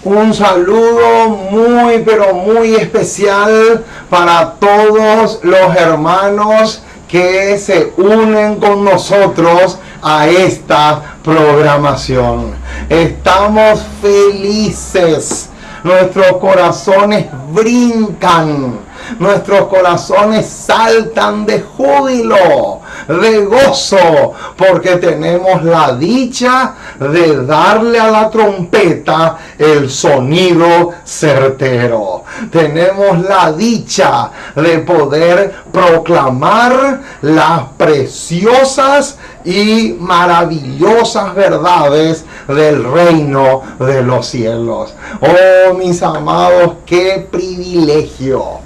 Un saludo muy pero muy especial para todos los hermanos que se unen con nosotros a esta programación. Estamos felices, nuestros corazones brincan, nuestros corazones saltan de júbilo, de gozo, porque tenemos la dicha de darle a la trompeta el sonido certero. Tenemos la dicha de poder proclamar las preciosas y maravillosas verdades del reino de los cielos. Oh, mis amados, qué privilegio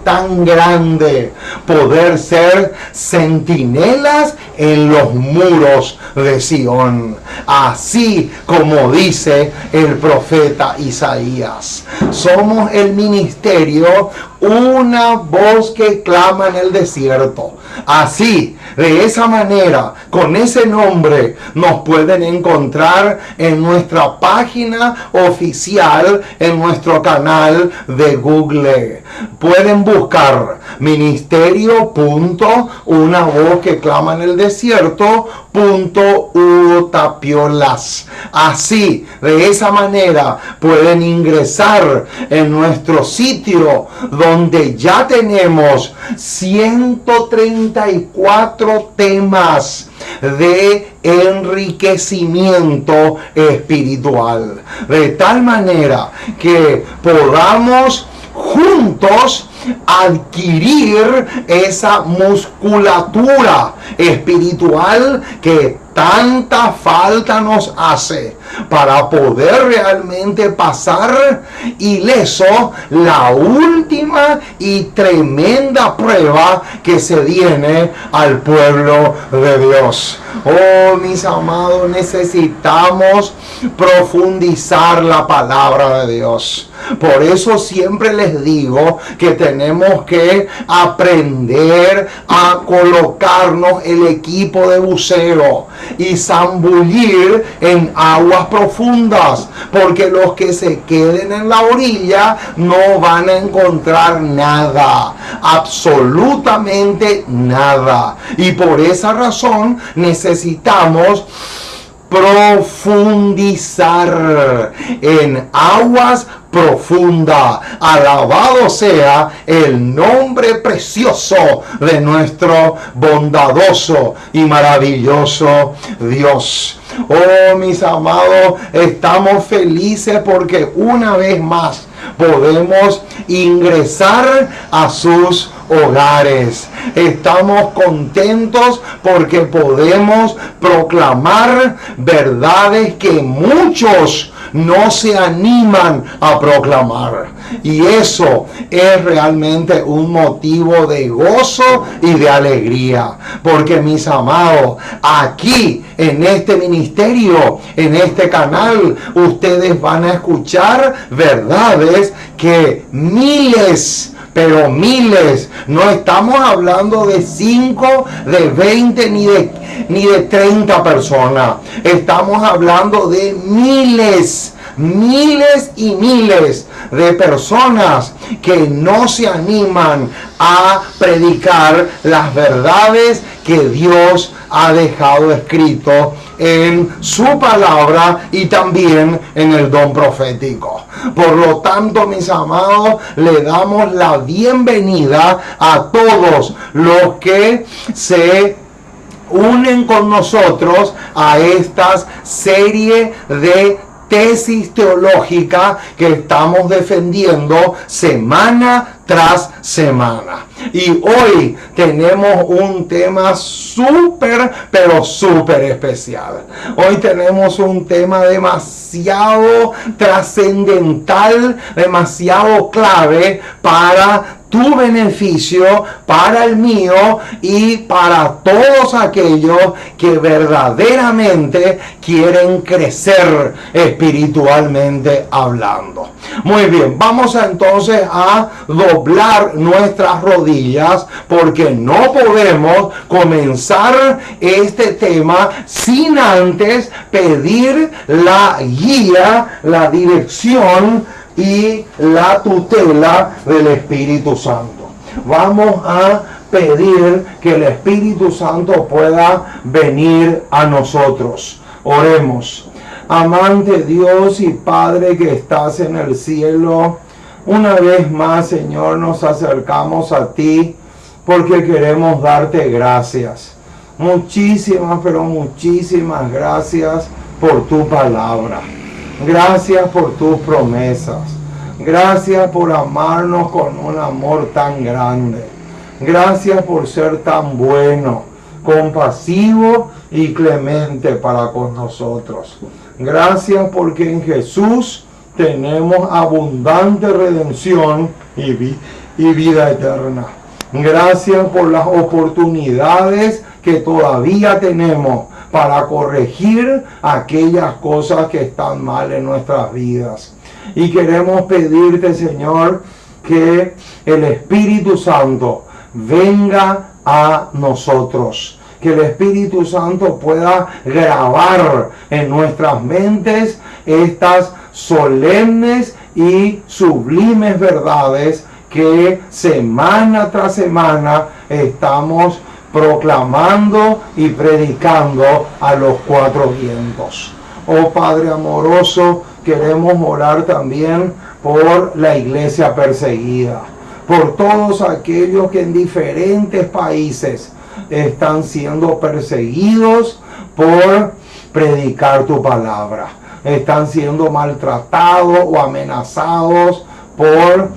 tan grande poder ser centinelas en los muros de Sión, así como dice el profeta Isaías. Somos el ministerio, una voz que clama en el desierto. Así, de esa manera, con ese nombre, nos pueden encontrar en nuestra página oficial, en nuestro canal de Google. Pueden buscar ministerio.una voz que clama en el desierto.utapiolas. Así, de esa manera, pueden ingresar en nuestro sitio donde ya tenemos 134 temas de enriquecimiento espiritual, de tal manera que podamos juntos adquirir esa musculatura espiritual que tanta falta nos hace para poder realmente pasar ileso la última y tremenda prueba que se viene al pueblo de Dios. Oh, mis amados, necesitamos profundizar la palabra de Dios. Por eso siempre les digo que tenemos que aprender a colocarnos el equipo de buceo y zambullir en aguas profundas, porque los que se queden en la orilla no van a encontrar nada, absolutamente nada. Y por esa razón necesitamos profundizar en aguas profunda. Alabado sea el nombre precioso de nuestro bondadoso y maravilloso Dios. Oh, mis amados, estamos felices porque una vez más podemos ingresar a sus hogares. Estamos contentos porque podemos proclamar verdades que muchos no se animan a proclamar. Y eso es realmente un motivo de gozo y de alegría. Porque, mis amados, aquí en este ministerio, en este canal, ustedes van a escuchar verdades que miles, pero miles, no estamos hablando de 5, de 20, ni de 30 personas. Estamos hablando de miles y miles de personas que no se animan a predicar las verdades que Dios ha dejado escrito en su palabra y también en el don profético. Por lo tanto, mis amados, le damos la bienvenida a todos los que se unen con nosotros a esta serie de tesis teológica que estamos defendiendo semana tras semana. Y hoy tenemos un tema pero súper especial. Hoy tenemos un tema demasiado trascendental, demasiado clave para tu beneficio, para el mío y para todos aquellos que verdaderamente quieren crecer espiritualmente hablando. Muy bien, vamos entonces a doblar nuestras rodillas, porque no podemos comenzar este tema sin antes pedir la guía, la dirección y la tutela del Espíritu Santo. Vamos a pedir que el Espíritu Santo pueda venir a nosotros. Oremos. Amante Dios y Padre que estás en el cielo, una vez más, Señor, nos acercamos a ti porque queremos darte gracias. Muchísimas, pero muchísimas gracias por tu palabra. Gracias por tus promesas. Gracias por amarnos con un amor tan grande. Gracias por ser tan bueno, compasivo y clemente para con nosotros. Gracias porque en Jesús tenemos abundante redención y vida eterna. Gracias por las oportunidades que todavía tenemos para corregir aquellas cosas que están mal en nuestras vidas. Y queremos pedirte, Señor, que el Espíritu Santo venga a nosotros. Que el Espíritu Santo pueda grabar en nuestras mentes estas solemnes y sublimes verdades que semana tras semana estamos proclamando y predicando a los cuatro vientos. Oh Padre amoroso, queremos orar también por la iglesia perseguida, por todos aquellos que en diferentes países están siendo perseguidos por predicar tu palabra, están siendo maltratados o amenazados por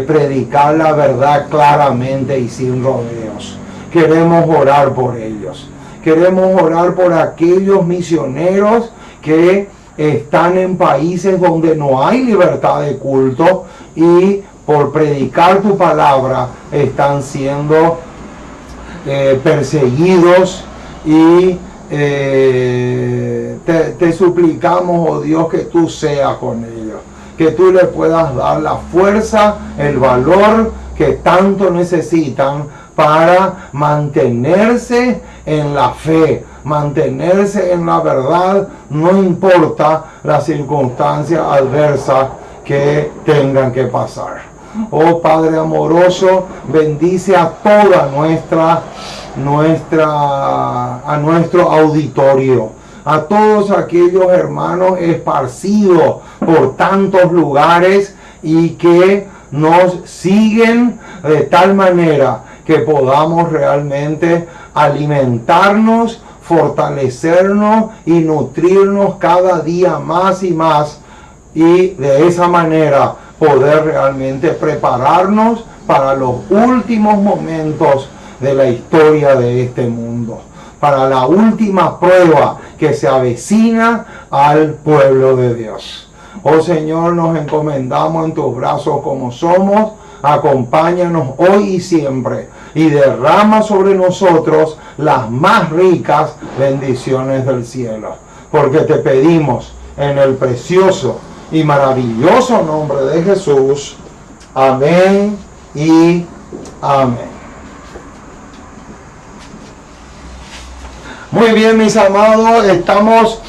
predicar la verdad claramente y sin rodeos. Queremos orar por ellos. Queremos orar por aquellos misioneros que están en países donde no hay libertad de culto y por predicar tu palabra están siendo perseguidos y te suplicamos, oh Dios, que tú seas con ellos, que tú les puedas dar la fuerza, el valor que tanto necesitan para mantenerse en la fe, mantenerse en la verdad, no importa las circunstancias adversas que tengan que pasar. Oh Padre amoroso, bendice a toda nuestro auditorio, a todos aquellos hermanos esparcidos por tantos lugares y que nos siguen de tal manera que podamos realmente alimentarnos, fortalecernos y nutrirnos cada día más y más, y de esa manera poder realmente prepararnos para los últimos momentos de la historia de este mundo, para la última prueba que se avecina al pueblo de Dios. Oh Señor, nos encomendamos en tus brazos como somos. Acompáñanos hoy y siempre y derrama sobre nosotros las más ricas bendiciones del cielo, porque te pedimos en el precioso y maravilloso nombre de Jesús. Amén y amén. Muy bien, mis amados, estamos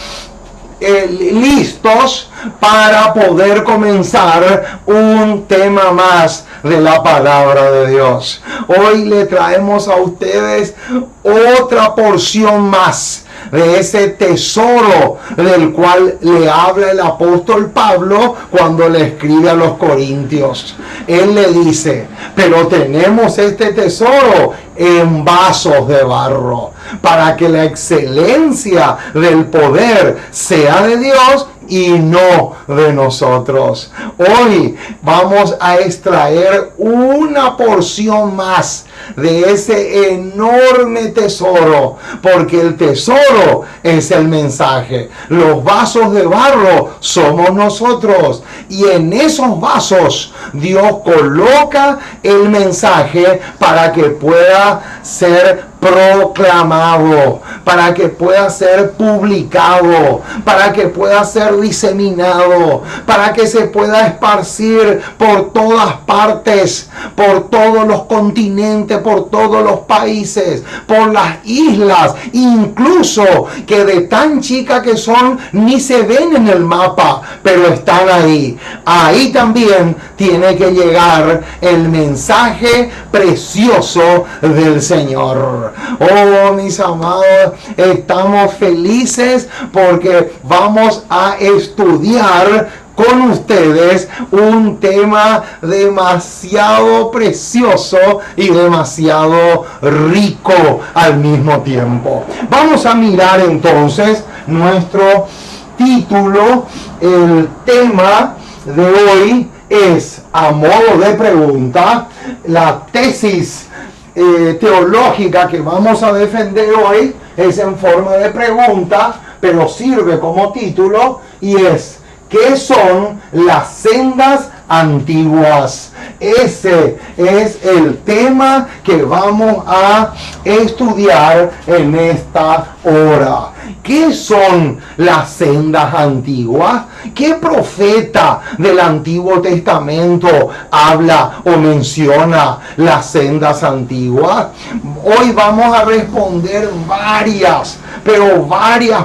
listos para poder comenzar un tema más de la palabra de Dios. Hoy le traemos a ustedes otra porción más de ese tesoro del cual le habla el apóstol Pablo cuando le escribe a los Corintios. Él le dice: pero tenemos este tesoro en vasos de barro, para que la excelencia del poder sea de Dios y no de nosotros. Hoy vamos a extraer una porción más de ese enorme tesoro, porque el tesoro es el mensaje. Los vasos de barro somos nosotros, y en esos vasos Dios coloca el mensaje para que pueda ser proclamado, para que pueda ser publicado, para que pueda ser diseminado, para que se pueda esparcir por todas partes, por todos los continentes, por todos los países, por las islas, incluso que de tan chicas que son ni se ven en el mapa, pero están ahí. Ahí también tiene que llegar el mensaje precioso del Señor. Oh, mis amados, estamos felices porque vamos a estudiar con ustedes un tema demasiado precioso y demasiado rico al mismo tiempo. Vamos a mirar entonces nuestro título. El tema de hoy es, a modo de pregunta, la tesis teológica que vamos a defender hoy es en forma de pregunta, pero sirve como título, y es: ¿qué son las sendas antiguas? Ese es el tema que vamos a estudiar en esta hora. ¿Qué son las sendas antiguas? ¿Qué profeta del Antiguo Testamento habla o menciona las sendas antiguas? Hoy vamos a responder varias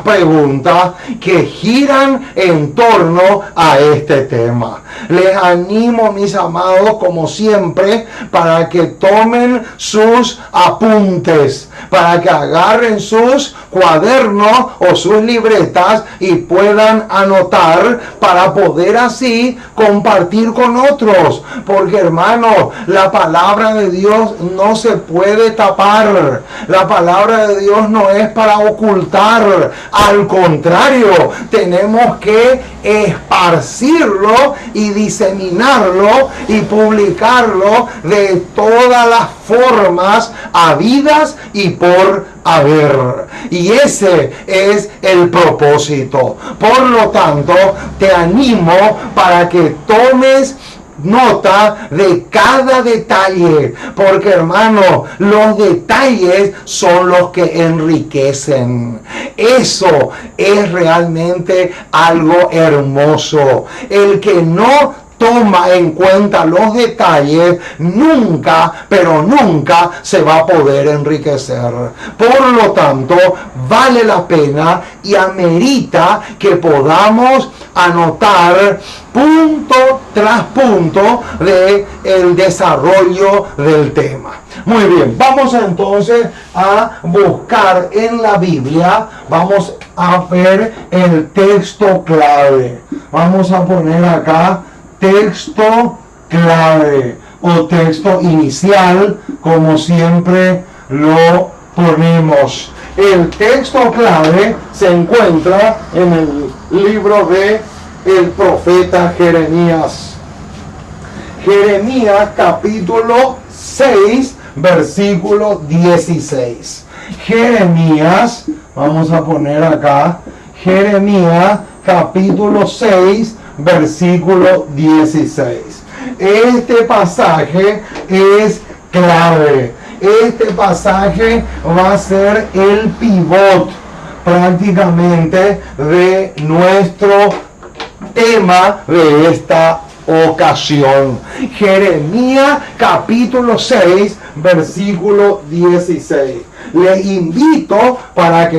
preguntas que giran en torno a este tema. Les animo, mis amados, como siempre, para que tomen sus apuntes, para que agarren sus cuadernos o sus libretas y puedan anotar para poder así compartir con otros. Porque, hermanos, la palabra de Dios no se puede tapar. La palabra de Dios no es para ocultar. Al contrario, tenemos que esparcirlo y diseminarlo y publicarlo de todas las formas habidas y por haber. Y ese es el propósito. Por lo tanto, te animo para que tomes nota de cada detalle, porque, hermano, los detalles son los que enriquecen. Eso es realmente algo hermoso. El que no toma en cuenta los detalles, nunca, pero nunca se va a poder enriquecer. Por lo tanto, vale la pena y amerita que podamos anotar punto tras punto de el desarrollo del tema. Muy bien, vamos entonces a buscar en la Biblia, vamos a ver el texto clave. Vamos a poner acá texto clave o texto inicial, como siempre lo ponemos. El texto clave se encuentra en el libro de el profeta Jeremías. Jeremías capítulo 6, versículo 16. Jeremías, vamos a poner acá, Jeremías capítulo 6, versículo 16. Este pasaje es clave. Este pasaje va a ser el pivot prácticamente de nuestro tema de esta ocasión. Jeremías capítulo 6, versículo 16. Les invito para que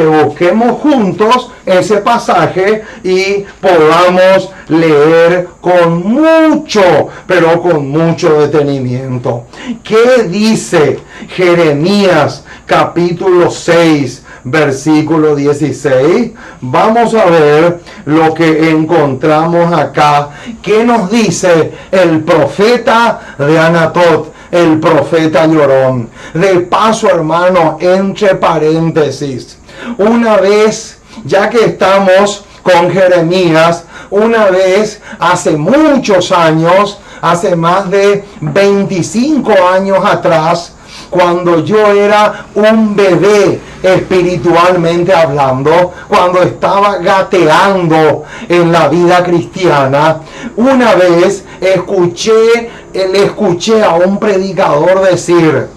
busquemos juntos ese pasaje y podamos leer con mucho, pero con mucho detenimiento. ¿Qué dice Jeremías capítulo 6, versículo 16? Vamos a ver lo que encontramos acá. ¿Qué nos dice el profeta de Anatot? El profeta llorón. De paso, hermano, entre paréntesis, una vez ya que estamos con Jeremías, una vez hace muchos años, hace más de 25 años atrás, cuando yo era un bebé espiritualmente hablando, cuando estaba gateando en la vida cristiana, una vez le escuché a un predicador decir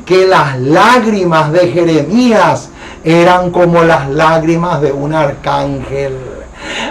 que las lágrimas de Jeremías eran como las lágrimas de un arcángel.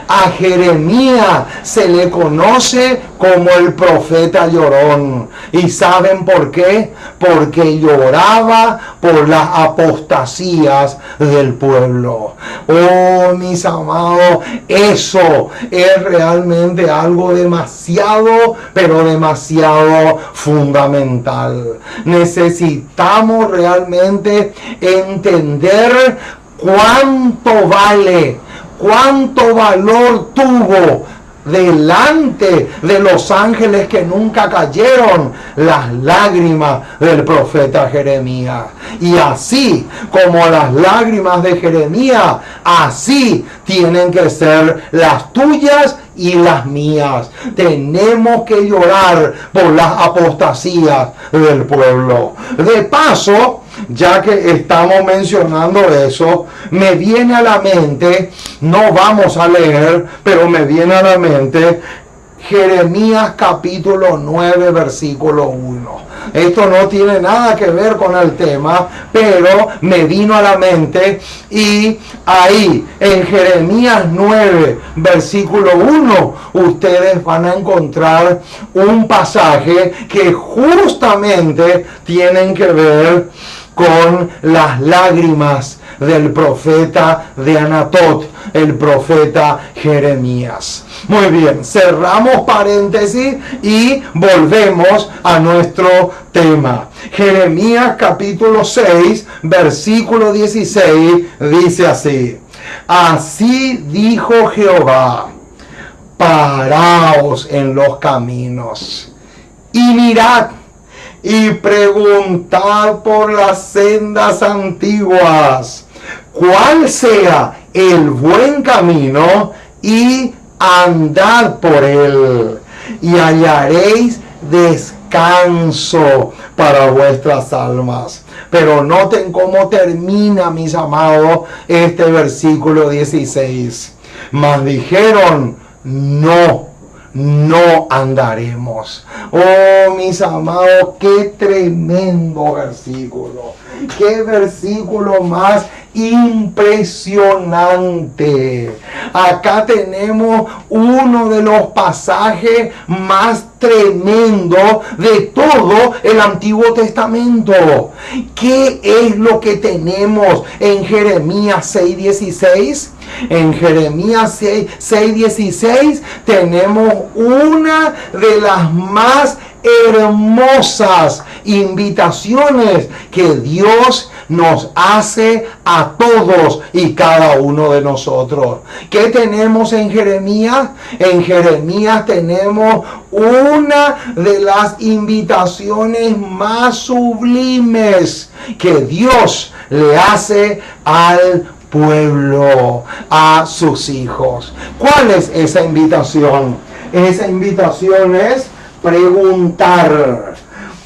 A Jeremías se le conoce como el profeta llorón. ¿Y saben por qué? Porque lloraba por las apostasías del pueblo. Oh, mis amados, eso es realmente algo demasiado, pero demasiado fundamental. Necesitamos realmente entender cuánto vale, cuánto valor tuvo delante de los ángeles que nunca cayeron las lágrimas del profeta Jeremías. Y así como las lágrimas de Jeremías, así tienen que ser las tuyas y las mías. Tenemos que llorar por las apostasías del pueblo. De paso, ya que estamos mencionando eso, me viene a la mente, no vamos a leer, pero me viene a la mente Jeremías capítulo 9, versículo 1. Esto no tiene nada que ver con el tema, pero me vino a la mente, y ahí en Jeremías 9, versículo 1, ustedes van a encontrar un pasaje que justamente tienen que ver con las lágrimas del profeta de Anatot, el profeta Jeremías. Muy bien, cerramos paréntesis y volvemos a nuestro tema. Jeremías capítulo 6, versículo 16, dice así: así dijo Jehová, paraos en los caminos y mirad y preguntad por las sendas antiguas, cuál sea el buen camino, y andad por él, y hallaréis descanso para vuestras almas. Pero noten cómo termina, mis amados, este versículo 16. Mas dijeron, no andaremos. Oh, mis amados, qué tremendo versículo. Qué versículo más impresionante. Acá tenemos uno de los pasajes más tremendos de todo el Antiguo Testamento. ¿Qué es lo que tenemos en Jeremías 6:16? En Jeremías 6:16 tenemos una de las más hermosas invitaciones que Dios nos hace a todos y cada uno de nosotros. ¿Qué tenemos en Jeremías? En Jeremías tenemos una de las invitaciones más sublimes que Dios le hace al pueblo, a sus hijos. ¿Cuál es esa invitación? Esa invitación es preguntar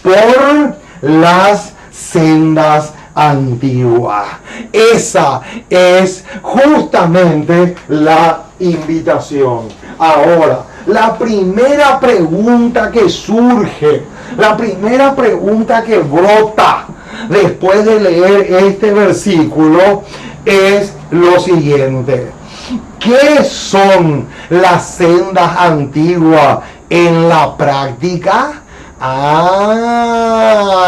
por las sendas antiguas. Esa es justamente la invitación. Ahora, la primera pregunta que surge, la primera pregunta que brota después de leer este versículo es lo siguiente: ¿qué son las sendas antiguas en la práctica?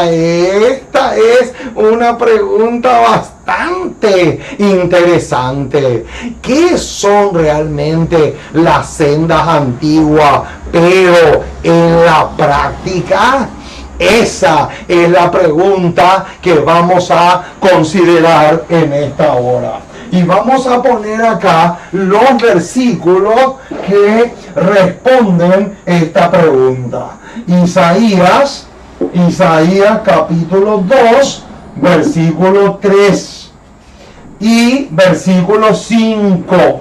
Esta es una pregunta bastante interesante. ¿Qué son realmente las sendas antiguas, pero en la práctica? Esa es la pregunta que vamos a considerar en esta hora. Y vamos a poner acá los versículos que responden esta pregunta. Isaías capítulo 2, versículo 3. y versículo 5.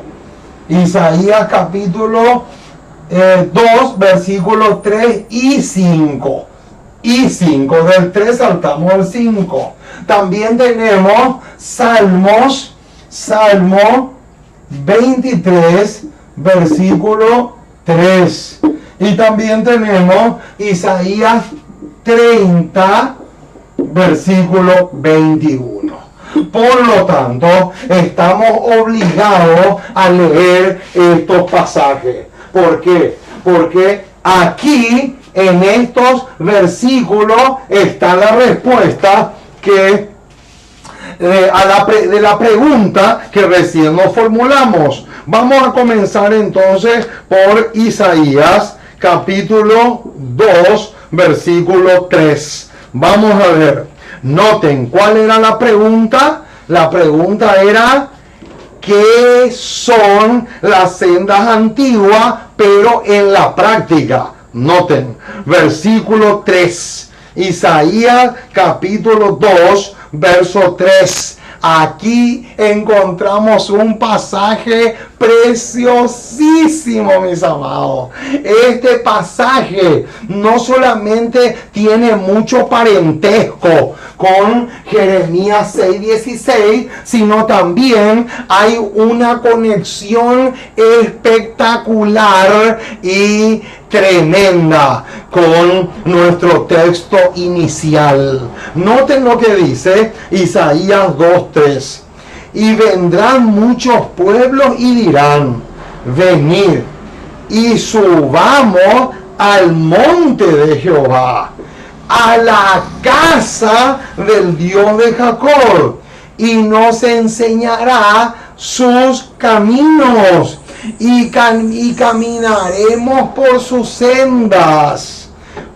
Isaías capítulo 2, versículos 3 y 5. Y 5, del 3 saltamos al 5. También tenemos Salmo 23, versículo 3. Y también tenemos Isaías 30, versículo 21. Por lo tanto, estamos obligados a leer estos pasajes. ¿Por qué? Porque aquí, en estos versículos, está la respuesta que de la pregunta que recién nos formulamos. Vamos a comenzar entonces por Isaías capítulo 2, versículo 3. Vamos a ver. Noten, ¿cuál era la pregunta? La pregunta era, ¿qué son las sendas antiguas, pero en la práctica? Noten, versículo 3. Isaías capítulo 2, verso 3. Aquí encontramos un pasaje preciosísimo, mis amados. Este pasaje no solamente tiene mucho parentesco con Jeremías 6:16, sino también hay una conexión espectacular y tremenda con nuestro texto inicial. Noten lo que dice Isaías 2:3. Y vendrán muchos pueblos y dirán, venid y subamos al monte de Jehová, a la casa del Dios de Jacob, y nos enseñará sus caminos, y caminaremos por sus sendas.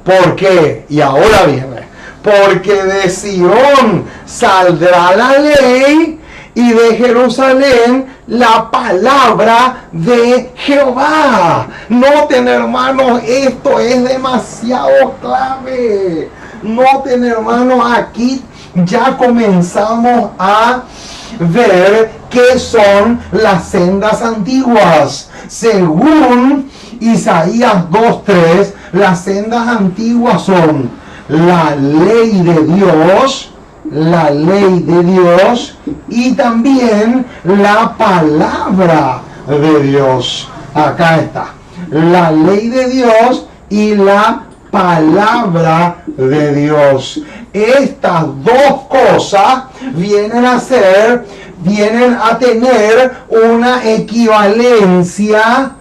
¿Por qué? Y ahora viene, porque de Sion saldrá la ley, y de Jerusalén la palabra de Jehová. Noten, hermanos, esto es demasiado clave. Noten, hermanos, aquí ya comenzamos a ver qué son las sendas antiguas. Según Isaías 2:3, las sendas antiguas son la ley de Dios, y también la palabra de Dios. Acá está, la ley de Dios y la palabra de Dios. Estas dos cosas vienen a tener una equivalencia,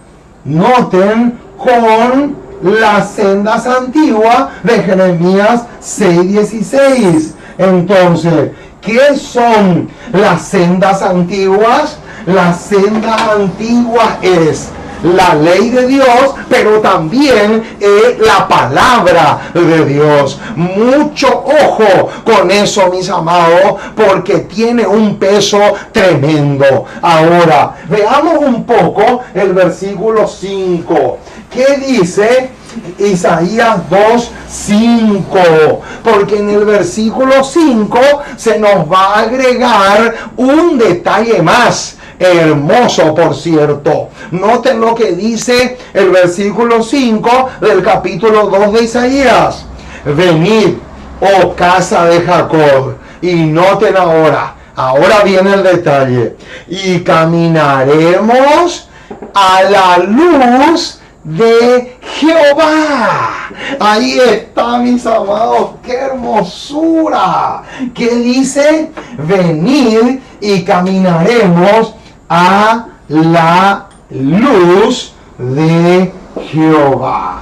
noten, con las sendas antiguas de Jeremías 6:16. Entonces, ¿qué son las sendas antiguas? Las sendas antiguas es la ley de Dios, pero también es la palabra de Dios. Mucho ojo con eso, mis amados, porque tiene un peso tremendo. Ahora, veamos un poco el versículo 5. ¿Qué dice Isaías 2:5? Porque en el versículo 5 se nos va a agregar un detalle más, hermoso por cierto. Noten lo que dice el versículo 5 del capítulo 2 de Isaías. Venid, oh casa de Jacob. Y noten ahora viene el detalle. Y caminaremos a la luz de Jehová. Ahí está, mis amados, qué hermosura. ¿Qué dice? Venid y caminaremos a la luz de Jehová.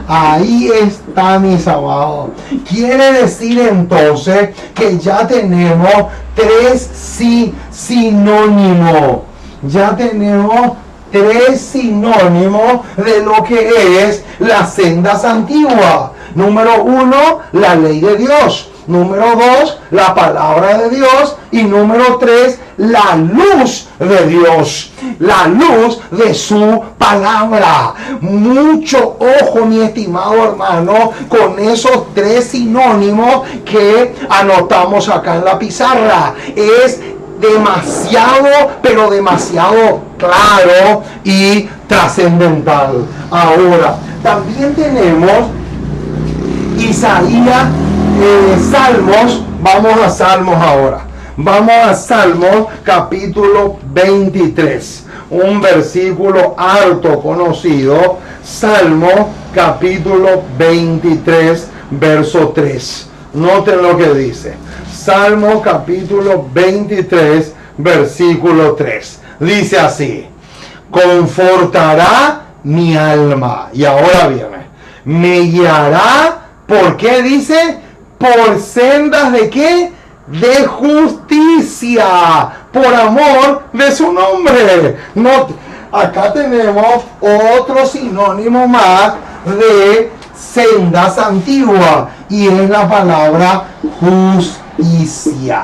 Ahí está, mis amados. Quiere decir entonces que ya tenemos tres sinónimos. Ya tenemos tres sinónimos de lo que es las sendas antiguas. Número 1, la ley de Dios. Número 2, la palabra de Dios. Y número 3, la luz de Dios. La luz de su palabra. Mucho ojo, mi estimado hermano, con esos tres sinónimos que anotamos acá en la pizarra. Es demasiado, pero demasiado claro y trascendental. Ahora, también tenemos Isaías, Salmos. Vamos a Salmos ahora. Vamos a Salmos capítulo 23. Un versículo harto conocido. Salmo capítulo 23, verso 3. Noten lo que dice. Salmo capítulo 23, versículo 3. Dice así: confortará mi alma. Y ahora viene. Me guiará. ¿Por qué dice? Por sendas de ¿qué? De justicia, por amor de su nombre. No, acá tenemos otro sinónimo más de sendas antiguas, y es la palabra justicia.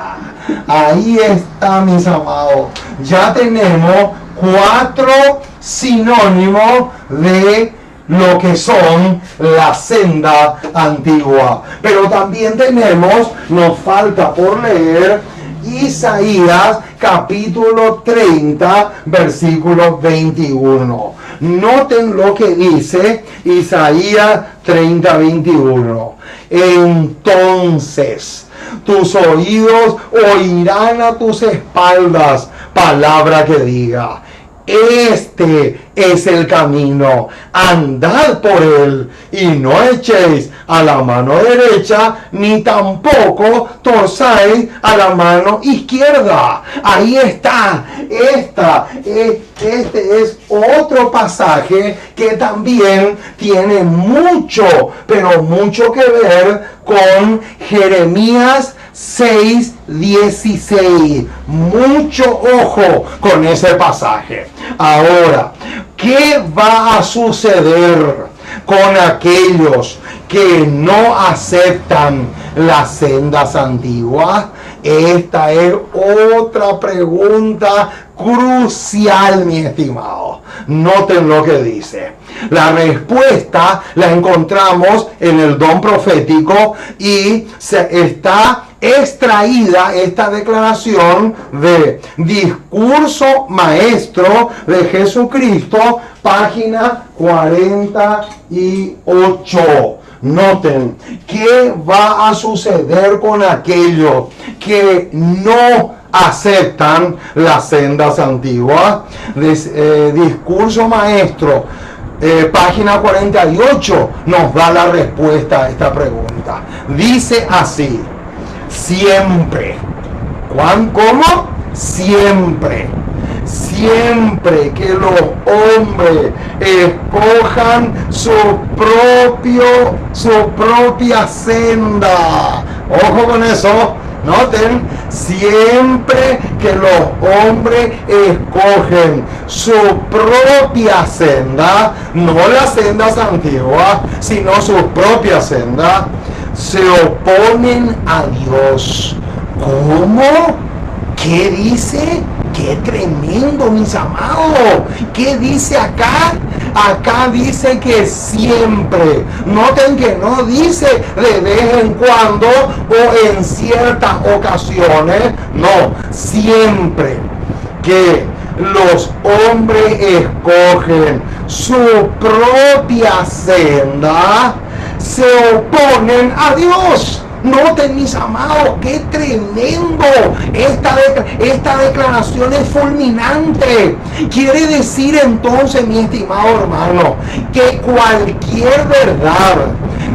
Ahí está, mis amados. Ya tenemos 4 sinónimos de lo que son la senda antigua. Pero también tenemos, nos falta por leer, Isaías capítulo 30, versículo 21. Noten lo que dice Isaías 30, 21. Entonces tus oídos oirán a tus espaldas palabra que diga: este es el camino, andad por él, y no echéis a la mano derecha, ni tampoco torzáis a la mano izquierda. Ahí está. Este es otro pasaje que también tiene mucho, pero mucho que ver con Jeremías 6:16. Mucho ojo con ese pasaje. Ahora, ¿qué va a suceder con aquellos que no aceptan las sendas antiguas? Esta es otra pregunta crucial, mi estimado. Noten lo que dice. La respuesta la encontramos en el don profético, y está extraída esta declaración de Discurso Maestro de Jesucristo, página 48. Noten, ¿qué va a suceder con aquellos que no aceptan las sendas antiguas? Discurso Maestro, página 48, nos da la respuesta a esta pregunta. Dice así: siempre. ¿Cómo? Siempre. Siempre que los hombres escojan su propia senda. Ojo con eso. Noten, siempre que los hombres escogen su propia senda, no las sendas antiguas, sino su propia senda, se oponen a Dios. ¿Cómo? ¿Qué dice? ¡Qué tremendo, mis amados! ¿Qué dice acá? Acá dice que siempre. Noten que no dice de vez en cuando o en ciertas ocasiones. No, siempre que los hombres escogen su propia senda, se oponen a Dios. Noten, mis amados, qué tremendo. Esta declaración es fulminante. Quiere decir entonces, mi estimado hermano, que cualquier verdad,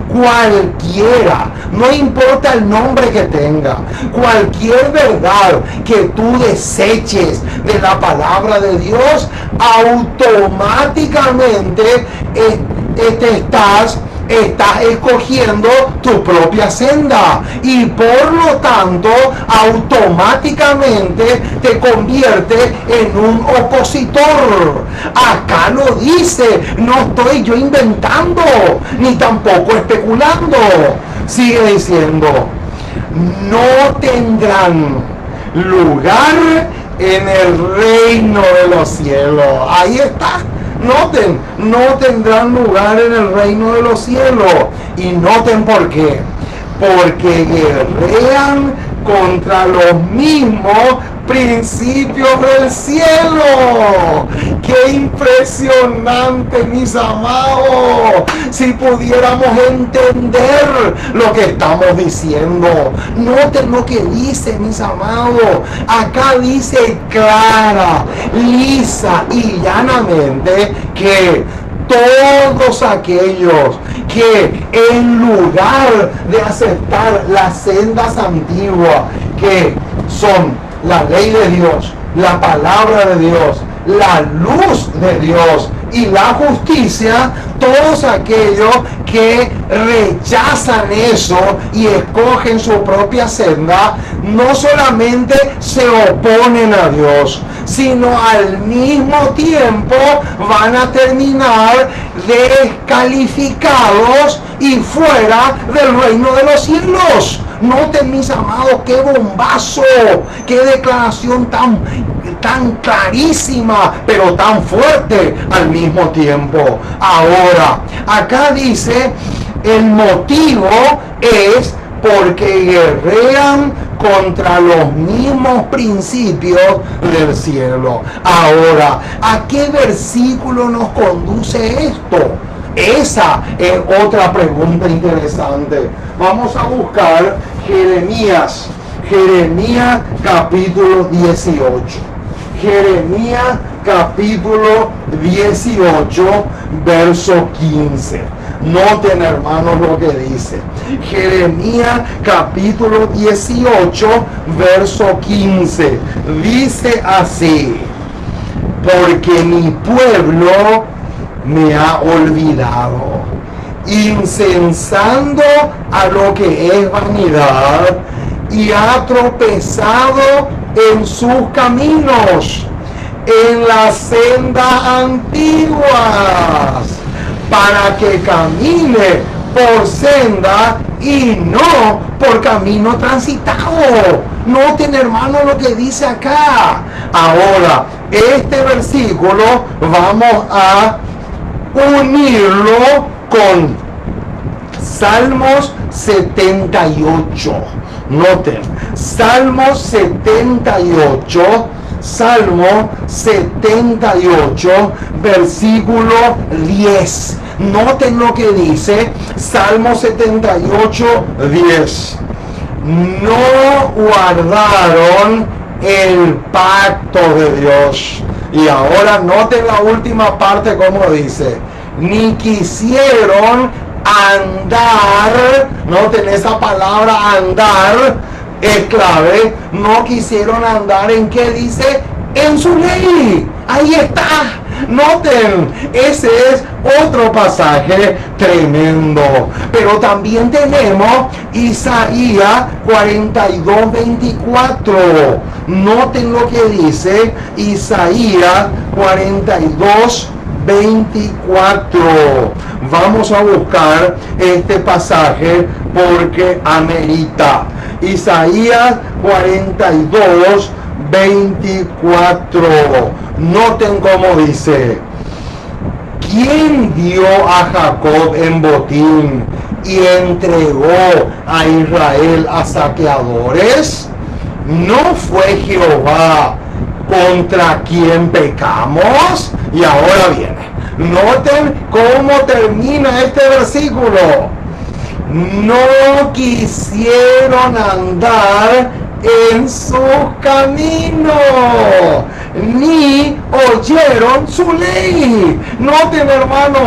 cualquiera, no importa el nombre que tenga, cualquier verdad que tú deseches de la palabra de Dios, automáticamente estás escogiendo tu propia senda, y por lo tanto automáticamente te convierte en un opositor. Acá lo dice, no estoy yo inventando ni tampoco especulando. Sigue diciendo: no tendrán lugar en el reino de los cielos. Ahí está. Noten, no tendrán lugar en el reino de los cielos. Y noten por qué. Porque guerrean contra los mismos principios del cielo. ¡Qué impresionante, mis amados! Si pudiéramos entender lo que estamos diciendo. Noten lo que dice, mis amados. Acá dice clara, lisa y llanamente que todos aquellos que en lugar de aceptar las sendas antiguas, que son la ley de Dios, la palabra de Dios, la luz de Dios y la justicia, todos aquellos que rechazan eso y escogen su propia senda, no solamente se oponen a Dios, sino al mismo tiempo van a terminar descalificados y fuera del reino de los cielos. Noten, mis amados, qué bombazo, qué declaración tan clarísima, pero tan fuerte al mismo tiempo. Ahora, acá dice, el motivo es porque guerrean contra los mismos principios del cielo. Ahora, ¿a qué versículo nos conduce esto? Esa es otra pregunta interesante. Vamos a buscar Jeremías capítulo 18. Jeremías capítulo 18, verso 15. Noten, hermanos, lo que dice. Jeremías capítulo 18, verso 15. Dice así: porque mi pueblo me ha olvidado, incensando a lo que es vanidad, y ha tropezado en sus caminos, en las sendas antiguas, para que camine por senda y no por camino transitado. Noten, hermano, lo que dice acá. Ahora, este versículo vamos a unirlo con Salmos 78. Noten, Salmos 78, Salmo 78, versículo 10. Noten lo que dice Salmo 78, 10. No guardaron el pacto de Dios. Y ahora noten la última parte, como dice: ni quisieron andar. Noten esa palabra andar, es clave. No quisieron andar en qué dice, en su ley. Ahí está. Noten, ese es otro pasaje tremendo. Pero también tenemos Isaías 42, 24. Noten lo que dice Isaías 42, 24. Vamos a buscar este pasaje porque amerita. Isaías 42, 24. Noten cómo dice: ¿quién dio a Jacob en botín y entregó a Israel a saqueadores? ¿No fue Jehová contra quien pecamos? Y ahora viene. Noten cómo termina este versículo. No quisieron andar en su camino, ni oyeron su ley. Noten, hermano,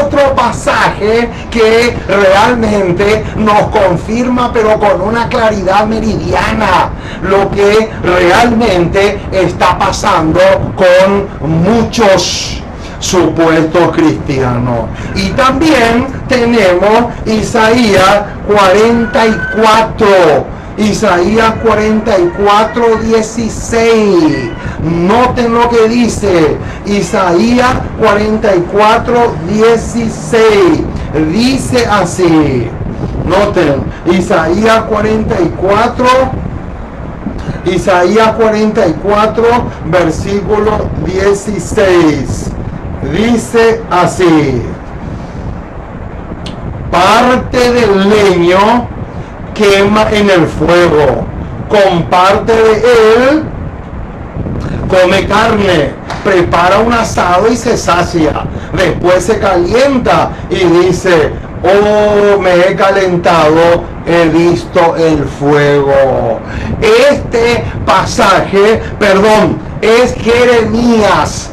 otro pasaje que realmente nos confirma, pero con una claridad meridiana, lo que realmente está pasando con muchos supuestos cristianos. Y también tenemos Isaías 44. Isaías 44, 16. Noten lo que dice Isaías 44, 16. Dice así. Noten, Isaías 44, versículo 16. Dice así: parte del leño quema en el fuego, con parte de él come carne, prepara un asado y se sacia. Después se calienta y dice, oh, me he calentado, he visto el fuego. Este pasaje, es Jeremías,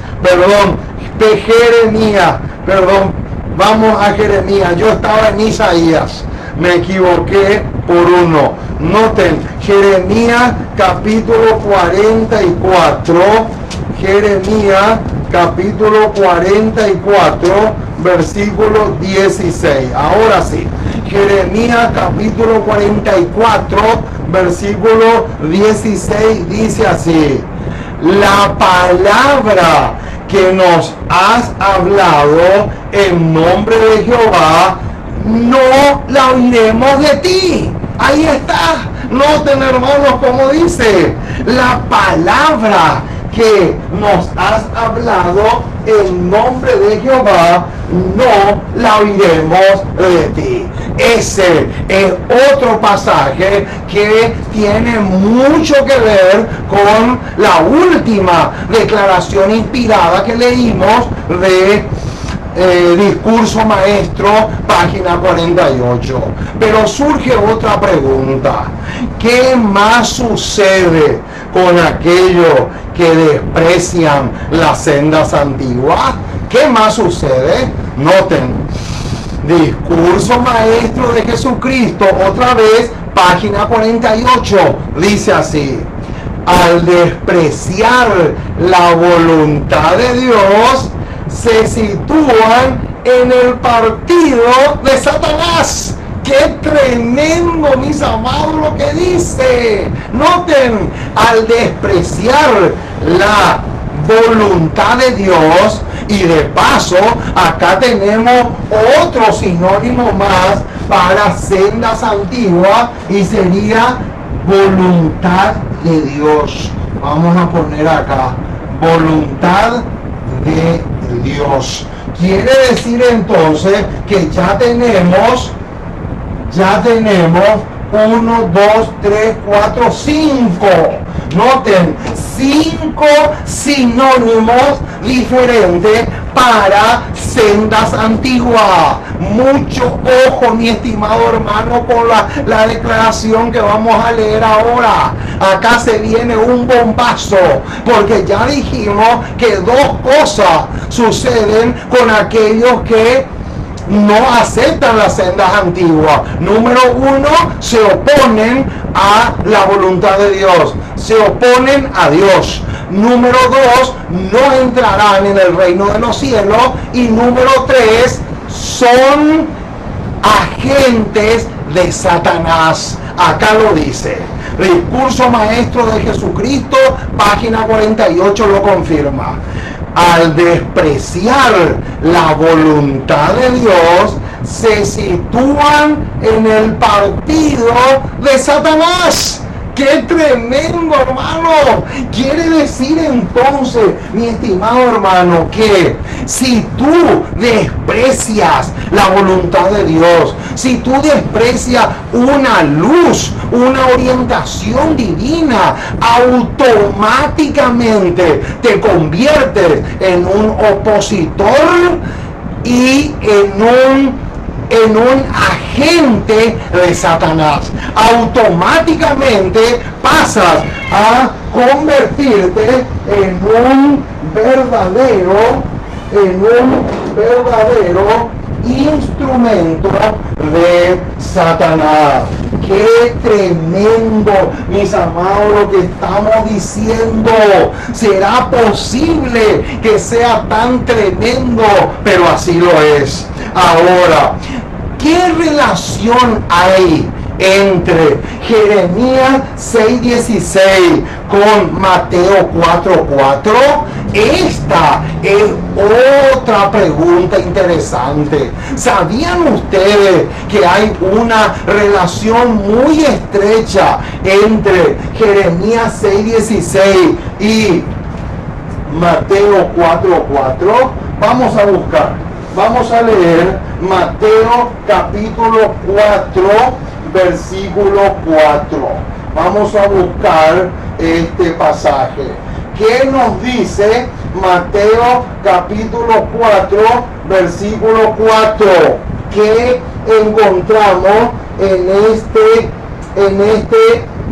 vamos a Jeremías. Yo estaba en Isaías, me equivoqué por uno. Noten, Jeremías capítulo 44, Jeremías capítulo 44, versículo 16. Ahora sí, Jeremías capítulo 44, versículo 16 dice así: la palabra que nos has hablado en nombre de Jehová, no la oiremos de ti. Ahí está. Noten, hermanos, como dice, la palabra que nos has hablado en nombre de Jehová, no la oiremos de ti. Ese es otro pasaje que tiene mucho que ver con la última declaración inspirada que leímos de Discurso Maestro, página 48. Pero surge otra pregunta: ¿qué más sucede con aquellos que desprecian las sendas antiguas? ¿Qué más sucede? Noten, Discurso Maestro de Jesucristo, otra vez, página 48, dice así: al despreciar la voluntad de Dios, se sitúan en el partido de Satanás. ¡Qué tremendo, mis amados, lo que dice! Noten, al despreciar la voluntad de Dios, y de paso, acá tenemos otro sinónimo más para sendas antiguas, y sería voluntad de Dios. Vamos a poner acá, voluntad de Dios. Quiere decir entonces que ya tenemos 1, 2, 3, 4, 5. Noten, 5 sinónimos diferentes para sendas antiguas. Mucho ojo, mi estimado hermano, con la declaración que vamos a leer ahora. Acá se viene un bombazo, porque ya dijimos que dos cosas suceden con aquellos que no aceptan las sendas antiguas. Número 1, se oponen a la voluntad de Dios, se oponen a Dios. Número 2, no entrarán en el reino de los cielos. Y número 3, son agentes de Satanás. Acá lo dice. Discurso Maestro de Jesucristo, página 48, lo confirma. Al despreciar la voluntad de Dios, se sitúan en el partido de Satanás. ¡Qué tremendo, hermano! Quiere decir entonces, mi estimado hermano, que si tú desprecias la voluntad de Dios, si tú desprecias una luz, una orientación divina, automáticamente te conviertes en un opositor y en un agente de Satanás. Automáticamente pasas a convertirte en un verdadero instrumento de Satanás. ¡Qué tremendo, mis amados, lo que estamos diciendo! ¿Será posible que sea tan tremendo? Pero así lo es. Ahora, ¿qué relación hay entre Jeremías 6:16 con Mateo 4:4? Esta es otra pregunta interesante. ¿Sabían ustedes que hay una relación muy estrecha entre Jeremías 6:16 y Mateo 4:4? Vamos a buscar. Vamos a leer Mateo capítulo 4, versículo 4. Vamos a buscar este pasaje. ¿Qué nos dice Mateo capítulo 4, versículo 4? ¿Qué encontramos en este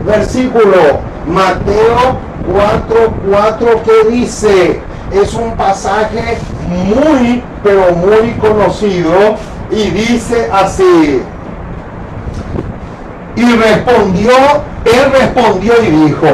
versículo? Mateo 4:4, ¿qué dice? Es un pasaje muy, pero muy conocido y dice así. Él respondió y dijo,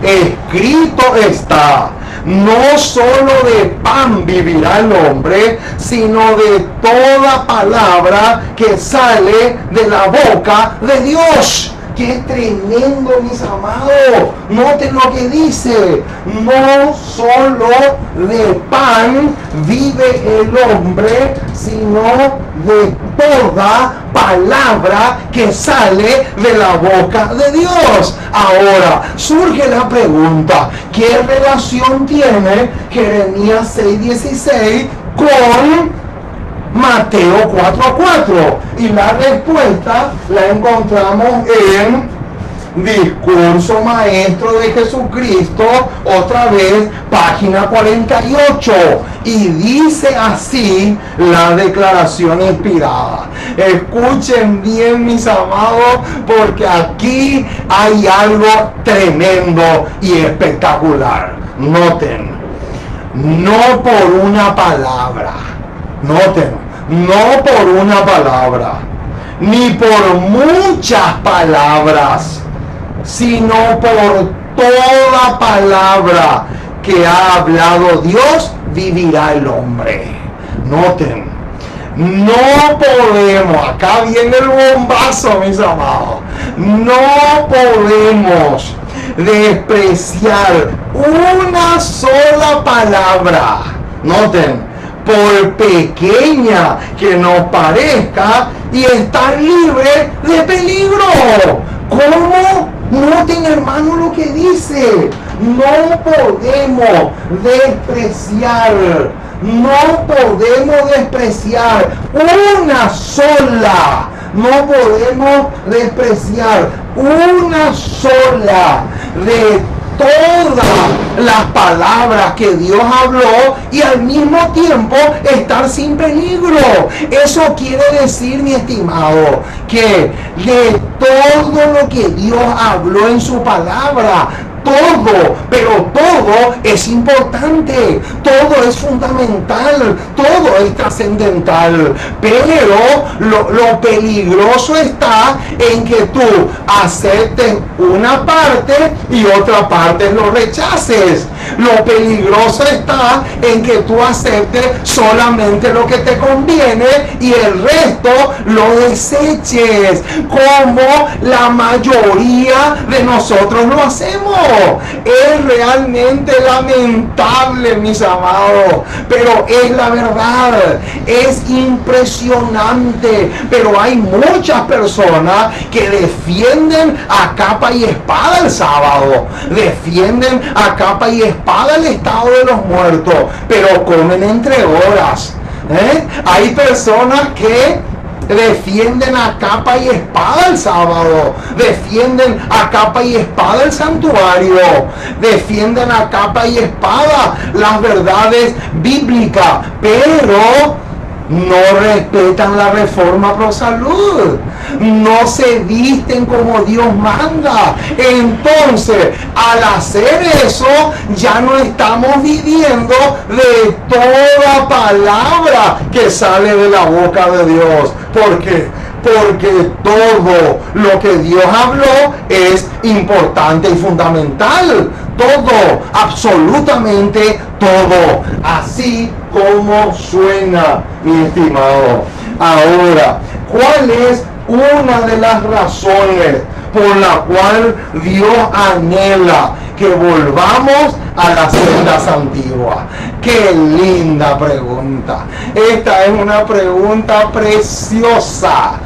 escrito está, no solo de pan vivirá el hombre, sino de toda palabra que sale de la boca de Dios. ¡Qué tremendo, mis amados! Noten lo que dice. No solo de pan vive el hombre, sino de toda palabra que sale de la boca de Dios. Ahora, surge la pregunta, ¿qué relación tiene Jeremías 6:16 con Mateo 4:4? Y la respuesta la encontramos en Discurso Maestro de Jesucristo, otra vez, página 48. Y dice así la declaración inspirada. Escuchen bien, mis amados, porque aquí hay algo tremendo y espectacular. Noten, no por una palabra. Noten, no por una palabra, ni por muchas palabras, sino por toda palabra que ha hablado Dios, vivirá el hombre. Noten, no podemos, acá viene el bombazo, mis amados, no podemos despreciar una sola palabra. Noten, por pequeña que nos parezca, y estar libre de peligro. ¿Cómo? Noten, hermano, lo que dice. No podemos despreciar una sola. No podemos despreciar una sola de todas las palabras que Dios habló y al mismo tiempo estar sin peligro. Eso quiere decir, mi estimado, que de todo lo que Dios habló en su palabra, todo, pero todo es importante, todo es fundamental, todo es trascendental, pero lo peligroso está en que tú aceptes una parte y otra parte lo rechaces. Lo peligroso está en que tú aceptes solamente lo que te conviene y el resto lo deseches, como la mayoría de nosotros lo hacemos. Es realmente lamentable, mis amados, pero es la verdad. Es impresionante, pero hay muchas personas que defienden a capa y espada el sábado, defienden a capa y espada el estado de los muertos, pero comen entre horas. Hay personas que defienden a capa y espada el sábado, defienden a capa y espada el santuario, defienden a capa y espada las verdades bíblicas, pero no respetan la reforma pro salud, no se visten como Dios manda. Entonces, al hacer eso, ya no estamos viviendo de toda palabra que sale de la boca de Dios. ¿Por qué? Porque todo lo que Dios habló es importante y fundamental. Todo, absolutamente todo, así como suena, mi estimado. Ahora, ¿cuál es una de las razones por la cual Dios anhela que volvamos a las sendas antiguas? ¡Qué linda pregunta! Esta es una pregunta preciosa.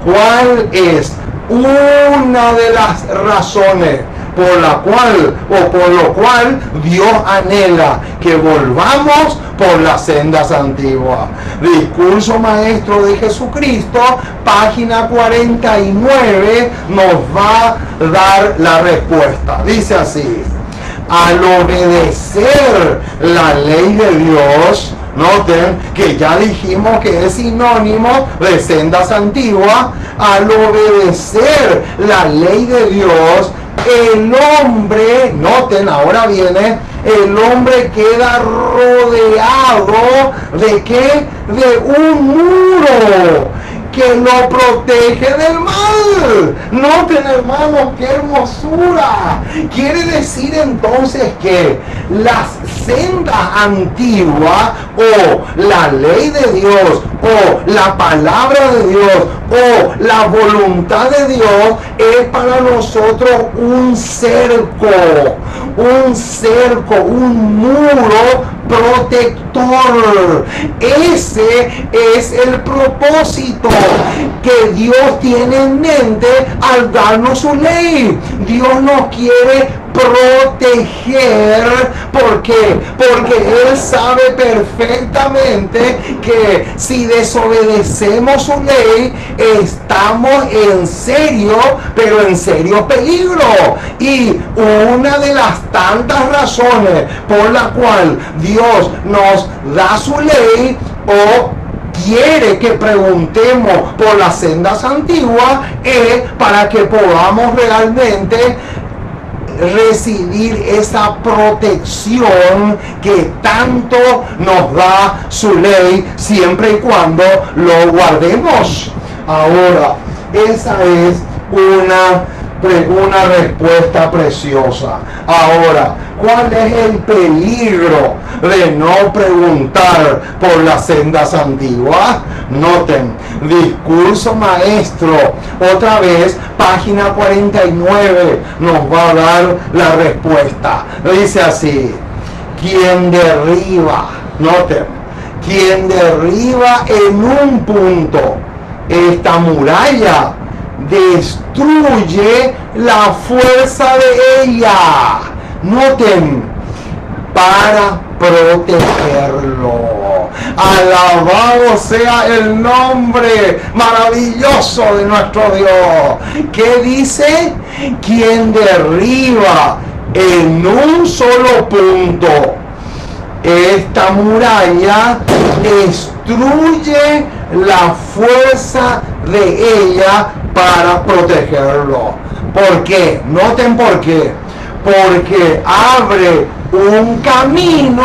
¿Cuál es una de las razones por la cual o por lo cual Dios anhela que volvamos por las sendas antiguas? Discurso Maestro de Jesucristo, página 49, nos va a dar la respuesta. Dice así: al obedecer la ley de Dios, noten que ya dijimos que es sinónimo de sendas antiguas, al obedecer la ley de Dios, el hombre, noten, ahora viene, el hombre queda rodeado ¿de qué? De un muro que lo protege del mal. Noten, hermanos, qué hermosura. Quiere decir entonces que las sendas antiguas, o la ley de Dios, o la palabra de Dios, o la voluntad de Dios, es para nosotros un cerco, un muro protector. Ese es el propósito que Dios tiene en mente al darnos su ley. Dios nos quiere proteger. ¿Por qué? Porque Él sabe perfectamente que si desobedecemos su ley, estamos en serio, pero en serio peligro. Y una de las tantas razones por la cual Dios nos da su ley, o quiere que preguntemos por las sendas antiguas, es para que podamos realmente recibir esa protección que tanto nos da su ley, siempre y cuando lo guardemos. Ahora, esa es una respuesta preciosa. Ahora, ¿cuál es el peligro de no preguntar por las sendas antiguas? Noten, discurso maestro, otra vez, página 49, nos va a dar la respuesta. Dice así: quien derriba, noten, quien derriba en un punto esta muralla, destruye la fuerza de ella. Noten, para protegerlo. Alabado sea el nombre maravilloso de nuestro Dios. ¿Qué dice? Quien derriba en un solo punto esta muralla, destruye la fuerza de ella para protegerlo. ¿Por qué? Noten por qué. Porque abre un camino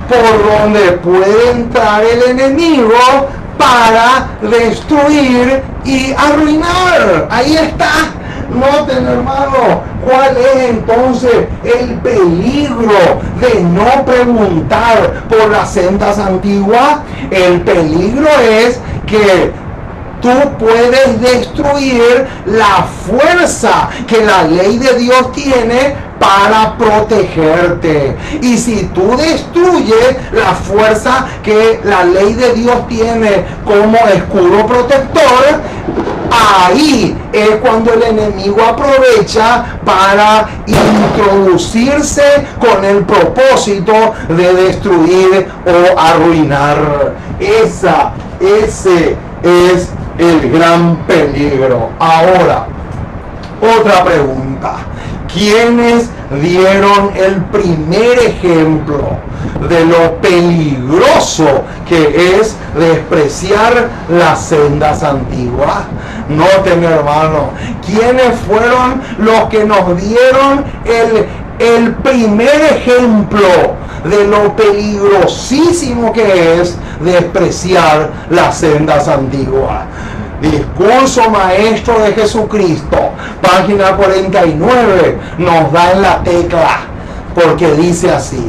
por donde puede entrar el enemigo para destruir y arruinar. Ahí está. Noten, hermano, cuál es entonces el peligro de no preguntar por las sendas antiguas. El peligro es que tú puedes destruir la fuerza que la ley de Dios tiene para protegerte. Y si tú destruyes la fuerza que la ley de Dios tiene como escudo protector, ahí es cuando el enemigo aprovecha para introducirse con el propósito de destruir o arruinar. Ese es el gran peligro. Ahora, otra pregunta: ¿quiénes dieron el primer ejemplo de lo peligroso que es despreciar las sendas antiguas? Noten, hermano, ¿quiénes fueron los que nos dieron el primer ejemplo de lo peligrosísimo que es despreciar las sendas antiguas? Discurso maestro de Jesucristo, página 49, nos da en la tecla, porque dice así: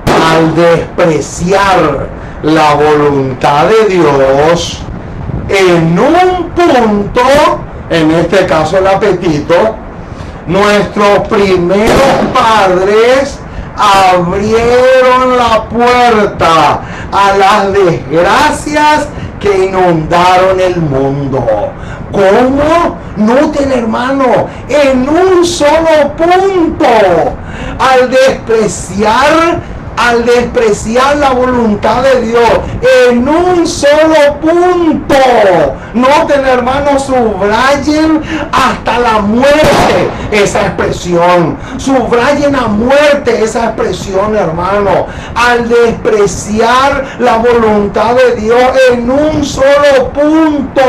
al despreciar la voluntad de Dios en un punto, en este caso el apetito, nuestros primeros padres abrieron la puerta a las desgracias que inundaron el mundo. ¿Cómo? Noten, hermano, en un solo punto, al despreciar al despreciar la voluntad de Dios en un solo punto. Noten, hermanos, subrayen hasta la muerte esa expresión. Subrayen a muerte esa expresión, hermano. Al despreciar la voluntad de Dios en un solo punto.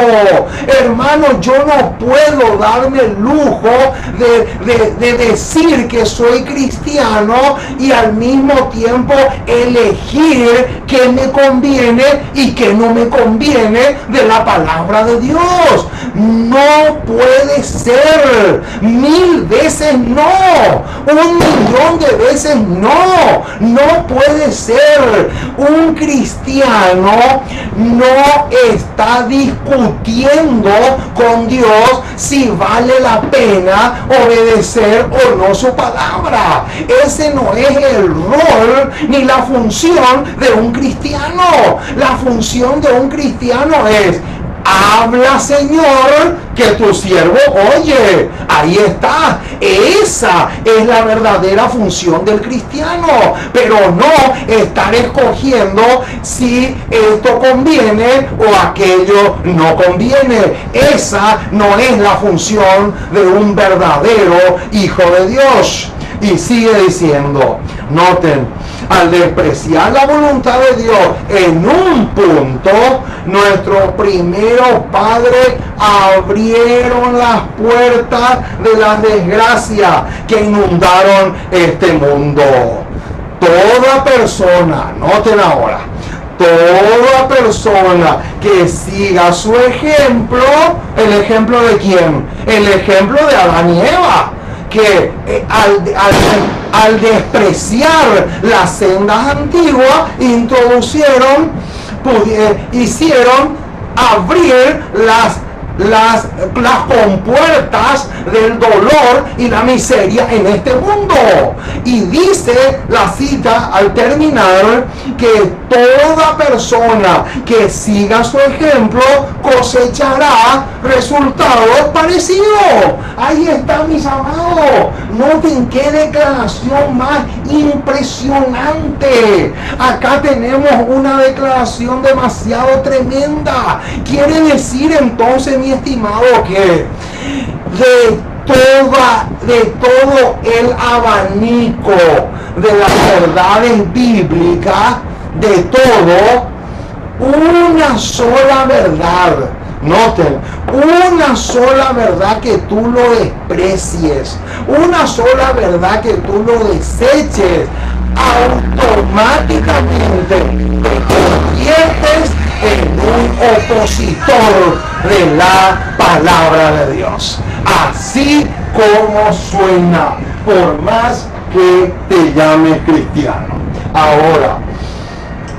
Hermano, yo no puedo darme el lujo de decir que soy cristiano y al mismo tiempo elegir qué me conviene y qué no me conviene de la palabra de Dios. No puede ser. 1000 veces no. 1.000.000 de veces no. No puede ser. Un cristiano no está discutiendo con Dios si vale la pena obedecer o no su palabra. Ese no es el rol ni la función de un cristiano. La función de un cristiano es: habla, Señor, que tu siervo oye. Ahí está. Esa es la verdadera función del cristiano. Pero no estar escogiendo si esto conviene o aquello no conviene. Esa no es la función de un verdadero hijo de Dios. Y sigue diciendo, noten, al despreciar la voluntad de Dios en un punto, nuestros primeros padres abrieron las puertas de las desgracias que inundaron este mundo. Toda persona, noten ahora, toda persona que siga su ejemplo, ¿el ejemplo de quién? El ejemplo de Adán y Eva, que al despreciar las sendas antiguas hicieron abrir las compuertas del dolor y la miseria en este mundo. Y dice la cita al terminar que toda persona que siga su ejemplo cosechará resultados parecidos. Ahí está, mis amados. Noten qué declaración más impresionante. Acá tenemos una declaración demasiado tremenda. Quiere decir entonces, mi estimado, que de todo el abanico de las verdades bíblicas, de todo, una sola verdad, noten, una sola verdad que tú lo desprecies, una sola verdad que tú lo deseches, automáticamente te conviertes en un opositor de la palabra de Dios. Así como suena, por más que te llames cristiano. Ahora,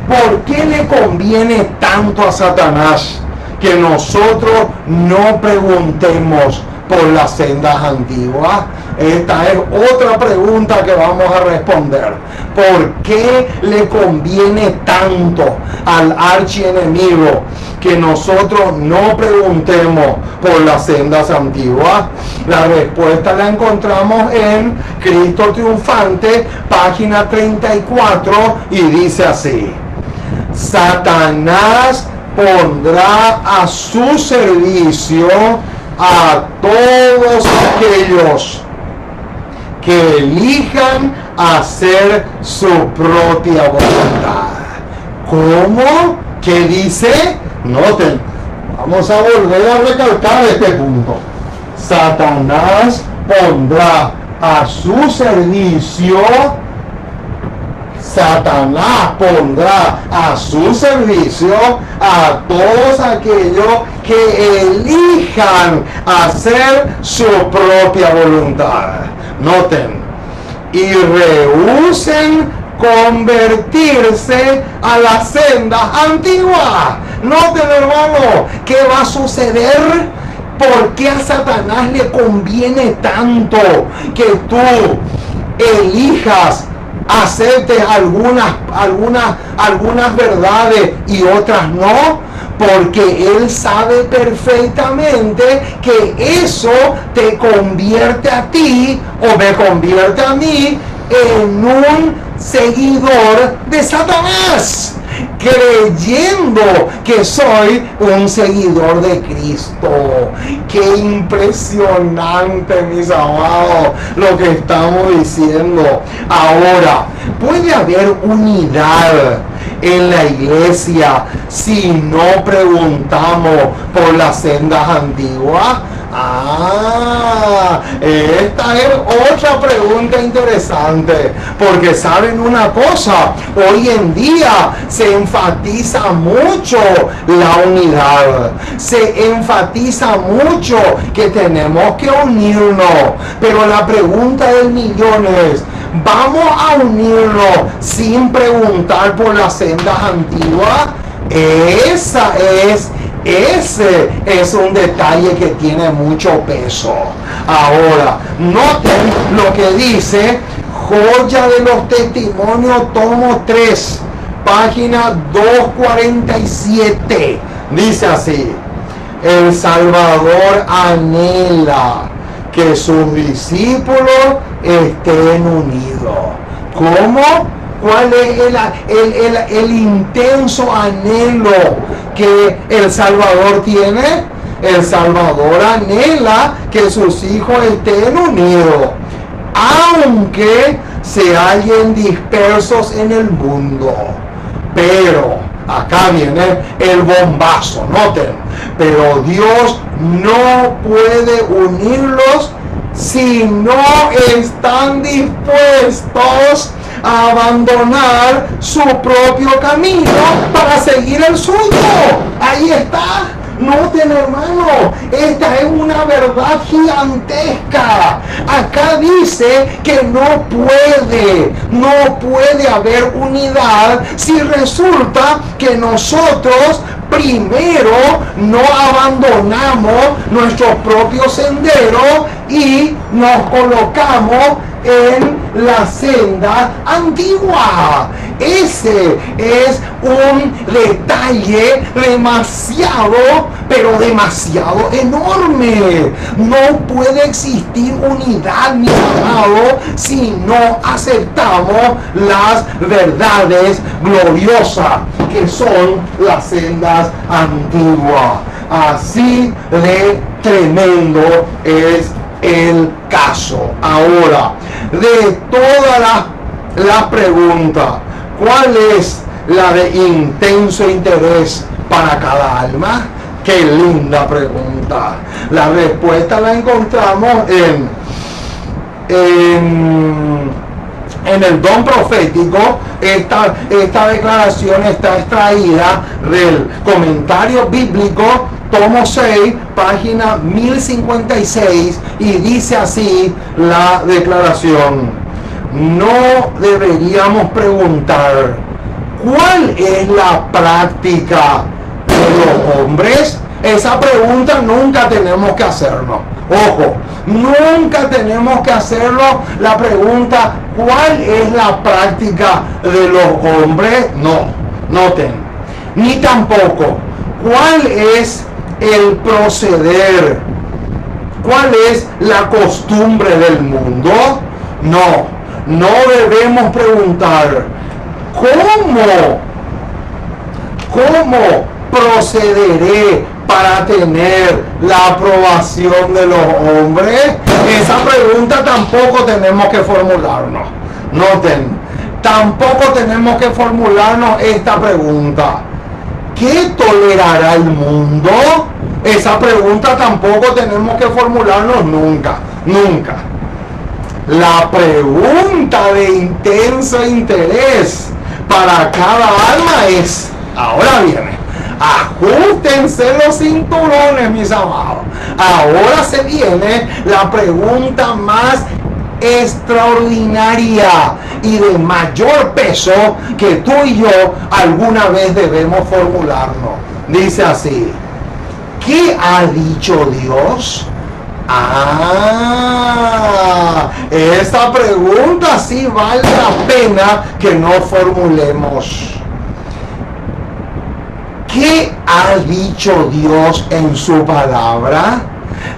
¿por qué le conviene tanto a Satanás que nosotros no preguntemos por las sendas antiguas? Esta es otra pregunta que vamos a responder. ¿Por qué le conviene tanto al archienemigo que nosotros no preguntemos por las sendas antiguas? La respuesta la encontramos en Cristo Triunfante, página 34, y dice así: Satanás pondrá a su servicio a todos aquellos que elijan hacer su propia voluntad. ¿Cómo? ¿Qué dice? Noten, vamos a volver a recalcar este punto. Satanás pondrá a su servicio, a todos aquellos que elijan hacer su propia voluntad. Noten, y rehúsen convertirse a las sendas antiguas. Noten, hermano, ¿qué va a suceder? ¿Por qué a Satanás le conviene tanto que tú elijas, aceptes algunas verdades y otras no? Porque él sabe perfectamente que eso te convierte a ti o me convierte a mí en un seguidor de Satanás, creyendo que soy un seguidor de Cristo. Qué impresionante, mis amados, lo que estamos diciendo. Ahora, ¿puede haber unidad en la iglesia si no preguntamos por las sendas antiguas? Esta es otra pregunta interesante, porque saben una cosa, hoy en día se enfatiza mucho la unidad, se enfatiza mucho que tenemos que unirnos, pero la pregunta del millón es, ¿vamos a unirnos sin preguntar por las sendas antiguas? Ese es un detalle que tiene mucho peso. Ahora, noten lo que dice Joya de los Testimonios, tomo 3, página 247. Dice así: el Salvador anhela que sus discípulos estén unidos. ¿Cómo? ¿Cuál es el intenso anhelo que el Salvador tiene? El Salvador anhela que sus hijos estén unidos, aunque se hallen dispersos en el mundo. Pero, acá viene el bombazo, noten, pero Dios no puede unirlos si no están dispuestos a abandonar su propio camino para seguir el suyo. Ahí está. Noten, hermano, esta es una verdad gigantesca. Acá dice que no puede haber unidad si resulta que nosotros primero no abandonamos nuestros propios senderos y nos colocamos en la senda antigua. Ese es un detalle demasiado, pero demasiado enorme. No puede existir unidad, mi amado, si no aceptamos las verdades gloriosas que son las sendas antiguas. Así de tremendo es el caso. Ahora, de todas las preguntas, ¿cuál es la de intenso interés para cada alma? Qué linda pregunta. La respuesta la encontramos en el don profético. Esta declaración está extraída del comentario bíblico, tomo 6, página 1056, y dice así la declaración: no deberíamos preguntar ¿cuál es la práctica de los hombres? Esa pregunta nunca tenemos que hacernos. Ojo, nunca tenemos que hacerlo la pregunta ¿cuál es la práctica de los hombres? No, noten. Ni tampoco ¿cuál es el proceder? ¿Cuál es la costumbre del mundo? No debemos preguntar ¿cómo procederé para tener la aprobación de los hombres? Esa pregunta tampoco tenemos que formularnos. Noten, tampoco tenemos que formularnos esta pregunta: ¿qué tolerará el mundo? Esa pregunta tampoco tenemos que formularnos nunca. La pregunta de intenso interés para cada alma es, ahora viene, ajustense los cinturones, mis amados. Ahora se viene la pregunta más extraordinaria y de mayor peso que tú y yo alguna vez debemos formularnos. Dice así: ¿qué ha dicho Dios? Esta pregunta sí vale la pena que no formulemos. ¿Qué ha dicho Dios en su palabra?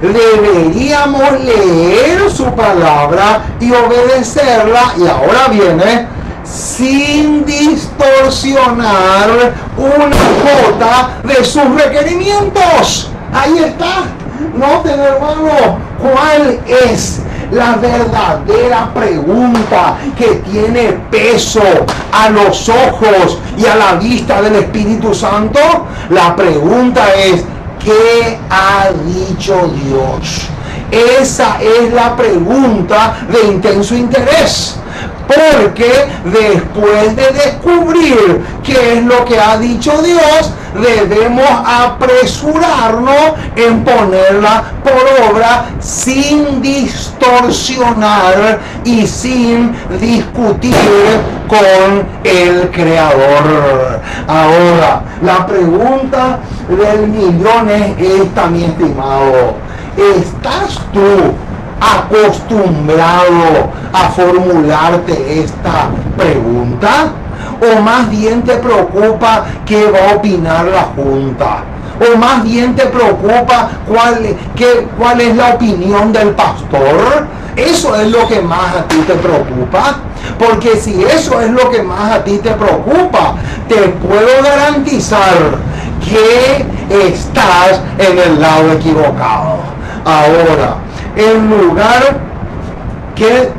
Deberíamos leer su palabra y obedecerla. Y ahora viene sin distorsionar una jota de sus requerimientos. Ahí está. Noten, hermano, cuál es la verdadera pregunta que tiene peso a los ojos y a la vista del Espíritu Santo. La pregunta es: ¿qué ha dicho Dios? Esa es la pregunta de intenso interés. Porque después de descubrir qué es lo que ha dicho Dios, debemos apresurarnos en ponerla por obra sin distorsionar y sin discutir con el Creador. Ahora, la pregunta del millón es esta, mi estimado. ¿Estás tú acostumbrado a formularte esta pregunta? ¿O más bien te preocupa qué va a opinar la Junta? ¿O más bien te preocupa cuál es la opinión del pastor? ¿Eso es lo que más a ti te preocupa? Porque si eso es lo que más a ti te preocupa, te puedo garantizar que estás en el lado equivocado. Ahora, en lugar, ¿qué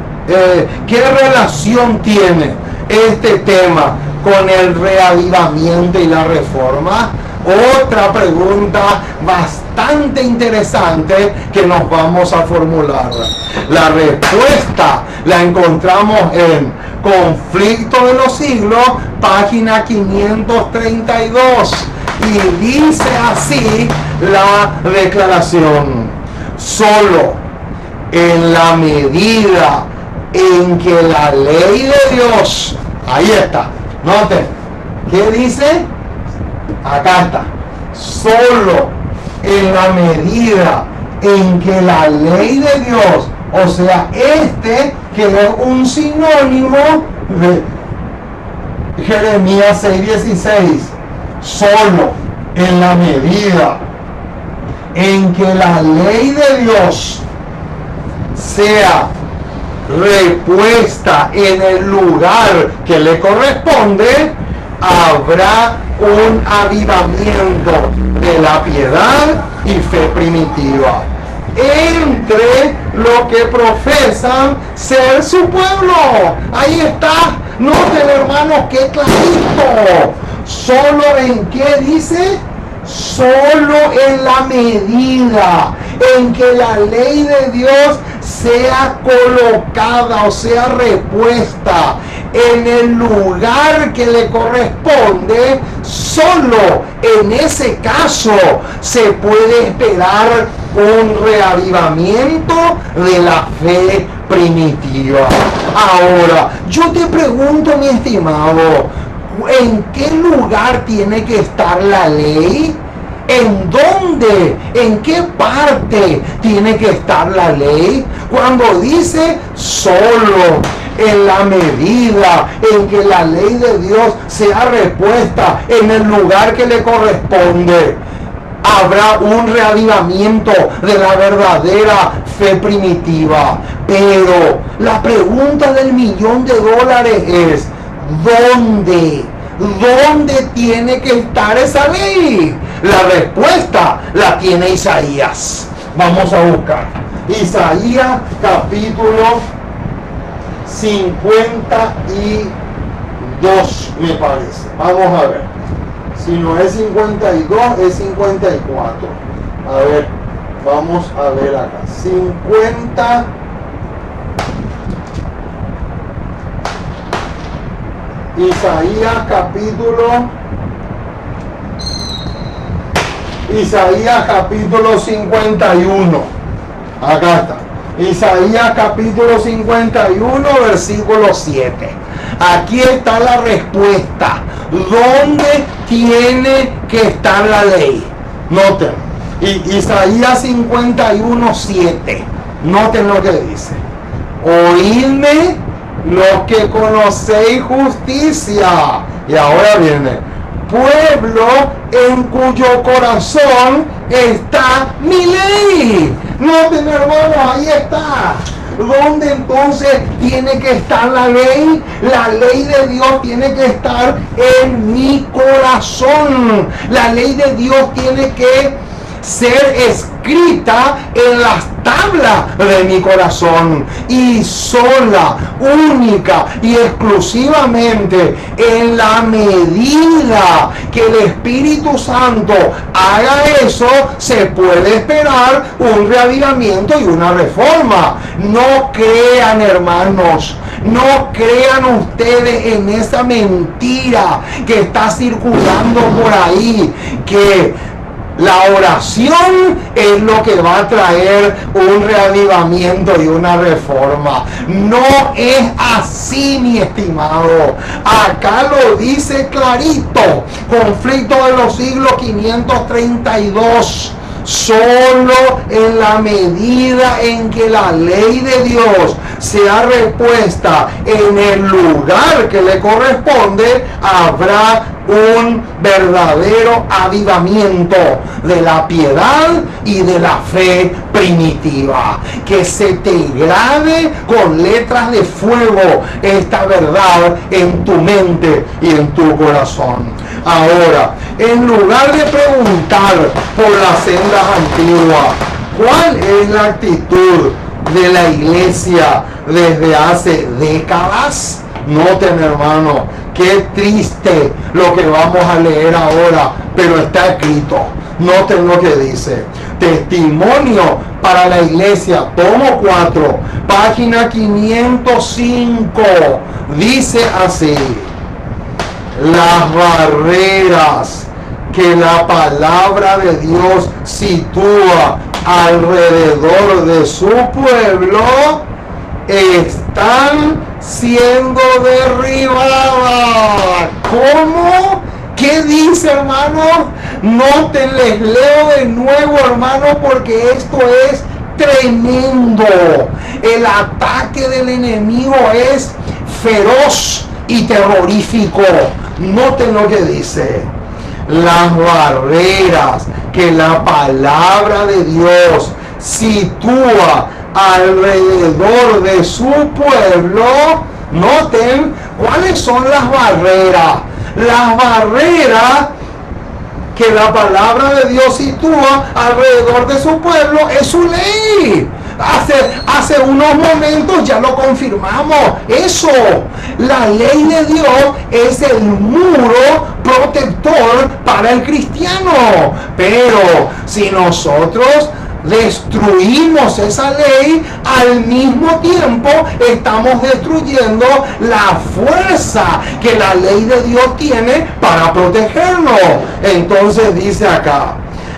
relación tiene este tema con el reavivamiento y la reforma? Otra pregunta bastante interesante que nos vamos a formular. La respuesta la encontramos en Conflicto de los Siglos, página 532. Y dice así la declaración: solo en la medida en que la ley de Dios, ahí está, noten, ¿qué dice? Acá está, solo en la medida en que la ley de Dios, o sea, que es un sinónimo de Jeremías 6:16, solo en la medida en que la ley de Dios sea repuesta en el lugar que le corresponde, habrá un avivamiento de la piedad y fe primitiva entre lo que profesan ser su pueblo. Ahí está. Noten, hermanos, qué clarito. Solo en qué dice, solo en la medida en que la ley de Dios sea colocada, o sea, repuesta en el lugar que le corresponde, solo en ese caso se puede esperar un reavivamiento de la fe primitiva. Ahora, yo te pregunto, mi estimado, ¿en qué lugar tiene que estar la ley? ¿En dónde? ¿En qué parte tiene que estar la ley? Cuando dice solo en la medida en que la ley de Dios sea repuesta en el lugar que le corresponde, habrá un reavivamiento de la verdadera fe primitiva. Pero la pregunta del $1.000.000 es: ¿dónde? ¿Dónde tiene que estar esa ley? La respuesta la tiene Isaías. Vamos a buscar Isaías capítulo 52, me parece. Vamos a ver. Si no es 52, es 54. A ver, vamos a ver acá. 50. Isaías capítulo 51. Acá está. Isaías capítulo 51, versículo 7. Aquí está la respuesta. ¿Dónde tiene que estar la ley? Noten. Isaías 51, 7. Noten lo que dice. Oídme los que conocéis justicia. Y ahora viene: pueblo en cuyo corazón está mi ley. Noten, hermanos, ahí está. ¿Dónde entonces tiene que estar la ley? La ley de Dios tiene que estar en mi corazón. La ley de Dios tiene que ser escrita en las tablas de mi corazón, y sola, única y exclusivamente en la medida que el Espíritu Santo haga eso, se puede esperar un reavivamiento y una reforma. No crean, hermanos, no crean ustedes en esa mentira que está circulando por ahí, que la oración es lo que va a traer un reavivamiento y una reforma. No es así, mi estimado. Acá lo dice clarito. Conflicto de los siglos 532. Solo en la medida en que la ley de Dios sea repuesta en el lugar que le corresponde, habrá un verdadero avivamiento de la piedad y de la fe primitiva. Que se te grabe con letras de fuego esta verdad en tu mente y en tu corazón. Ahora, en lugar de preguntar por las sendas antiguas, ¿cuál es la actitud de la iglesia desde hace décadas? Noten, hermano, qué triste lo que vamos a leer ahora, pero está escrito. Noten lo que dice. Testimonio para la iglesia, tomo 4, página 505. Dice así: las barreras que la palabra de Dios sitúa alrededor de su pueblo están siendo derribadas. ¿Cómo? ¿Qué dice, hermano? No te les leo de nuevo, hermano, porque esto es tremendo. El ataque del enemigo es feroz y terrorífico. Noten lo que dice: las barreras que la palabra de Dios sitúa alrededor de su pueblo. Noten cuáles son las barreras. Las barreras que la palabra de Dios sitúa alrededor de su pueblo es su ley. Hace unos momentos ya lo confirmamos. Eso, la ley de Dios es el muro protector para el cristiano. Pero si nosotros destruimos esa ley, al mismo tiempo estamos destruyendo la fuerza que la ley de Dios tiene para protegernos. Entonces dice acá: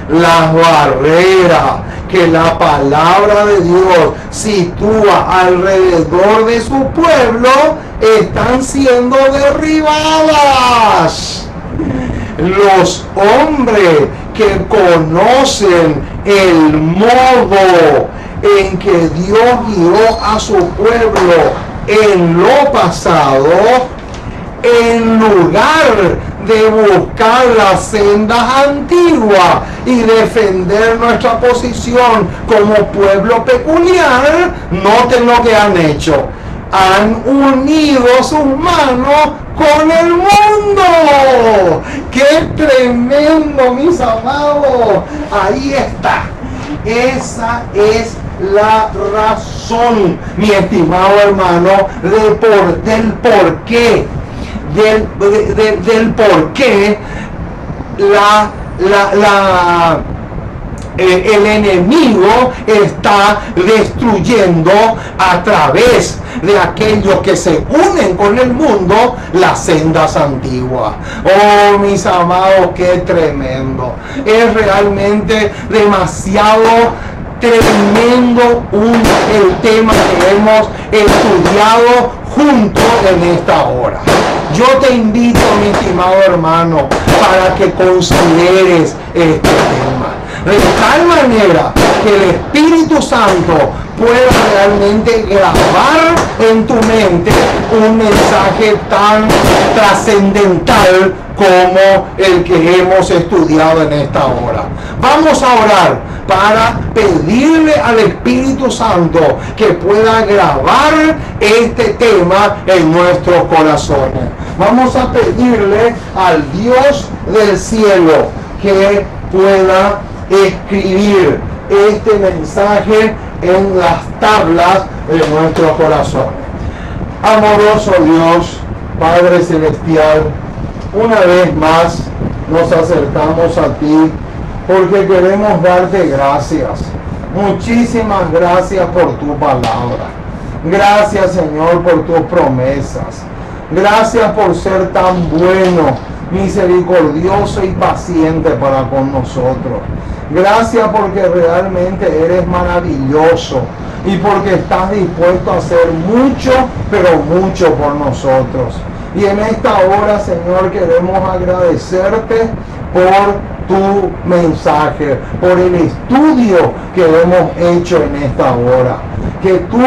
las barreras que la palabra de Dios sitúa alrededor de su pueblo están siendo derribadas. Los hombres que conocen el modo en que Dios guió a su pueblo en lo pasado, en lugar de buscar las sendas antiguas y defender nuestra posición como pueblo peculiar, noten lo que han hecho: han unido sus manos con el mundo. ¡Qué tremendo, mis amados! Ahí está. Esa es la razón, mi estimado hermano, del por qué el enemigo está destruyendo a través de aquellos que se unen con el mundo las sendas antiguas. Oh, mis amados, qué tremendo. Es realmente demasiado tremendo el tema que hemos estudiado juntos en esta hora. Yo te invito, mi estimado hermano, para que consideres este tema de tal manera que el Espíritu Santo pueda realmente grabar en tu mente un mensaje tan trascendental como el que hemos estudiado en esta hora. Vamos a orar para pedirle al Espíritu Santo que pueda grabar este tema en nuestros corazones. Vamos a pedirle al Dios del cielo que pueda escribir este mensaje en las tablas de nuestros corazones. Amoroso Dios, Padre Celestial, una vez más nos acercamos a ti porque queremos darte gracias. Muchísimas gracias por tu palabra. Gracias, Señor, por tus promesas. Gracias por ser tan bueno, misericordioso y paciente para con nosotros. Gracias porque realmente eres maravilloso y porque estás dispuesto a hacer mucho, pero mucho por nosotros. Y en esta hora, Señor, queremos agradecerte por tu mensaje, por el estudio que hemos hecho en esta hora. Que tu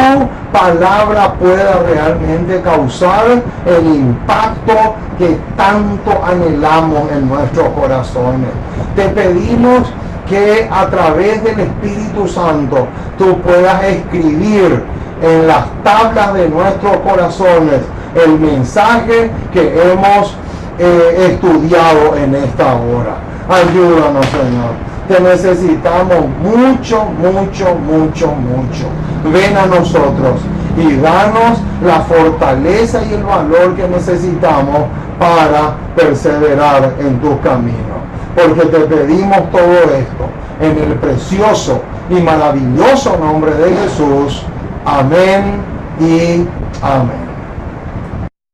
palabra pueda realmente causar el impacto que tanto anhelamos en nuestros corazones. Te pedimos que a través del Espíritu Santo tú puedas escribir en las tablas de nuestros corazones el mensaje que hemos estudiado en esta hora. Ayúdanos, Señor. Te necesitamos mucho, mucho, mucho, mucho. Ven a nosotros y danos la fortaleza y el valor que necesitamos para perseverar en tus caminos. Porque te pedimos todo esto en el precioso y maravilloso nombre de Jesús. Amén y amén.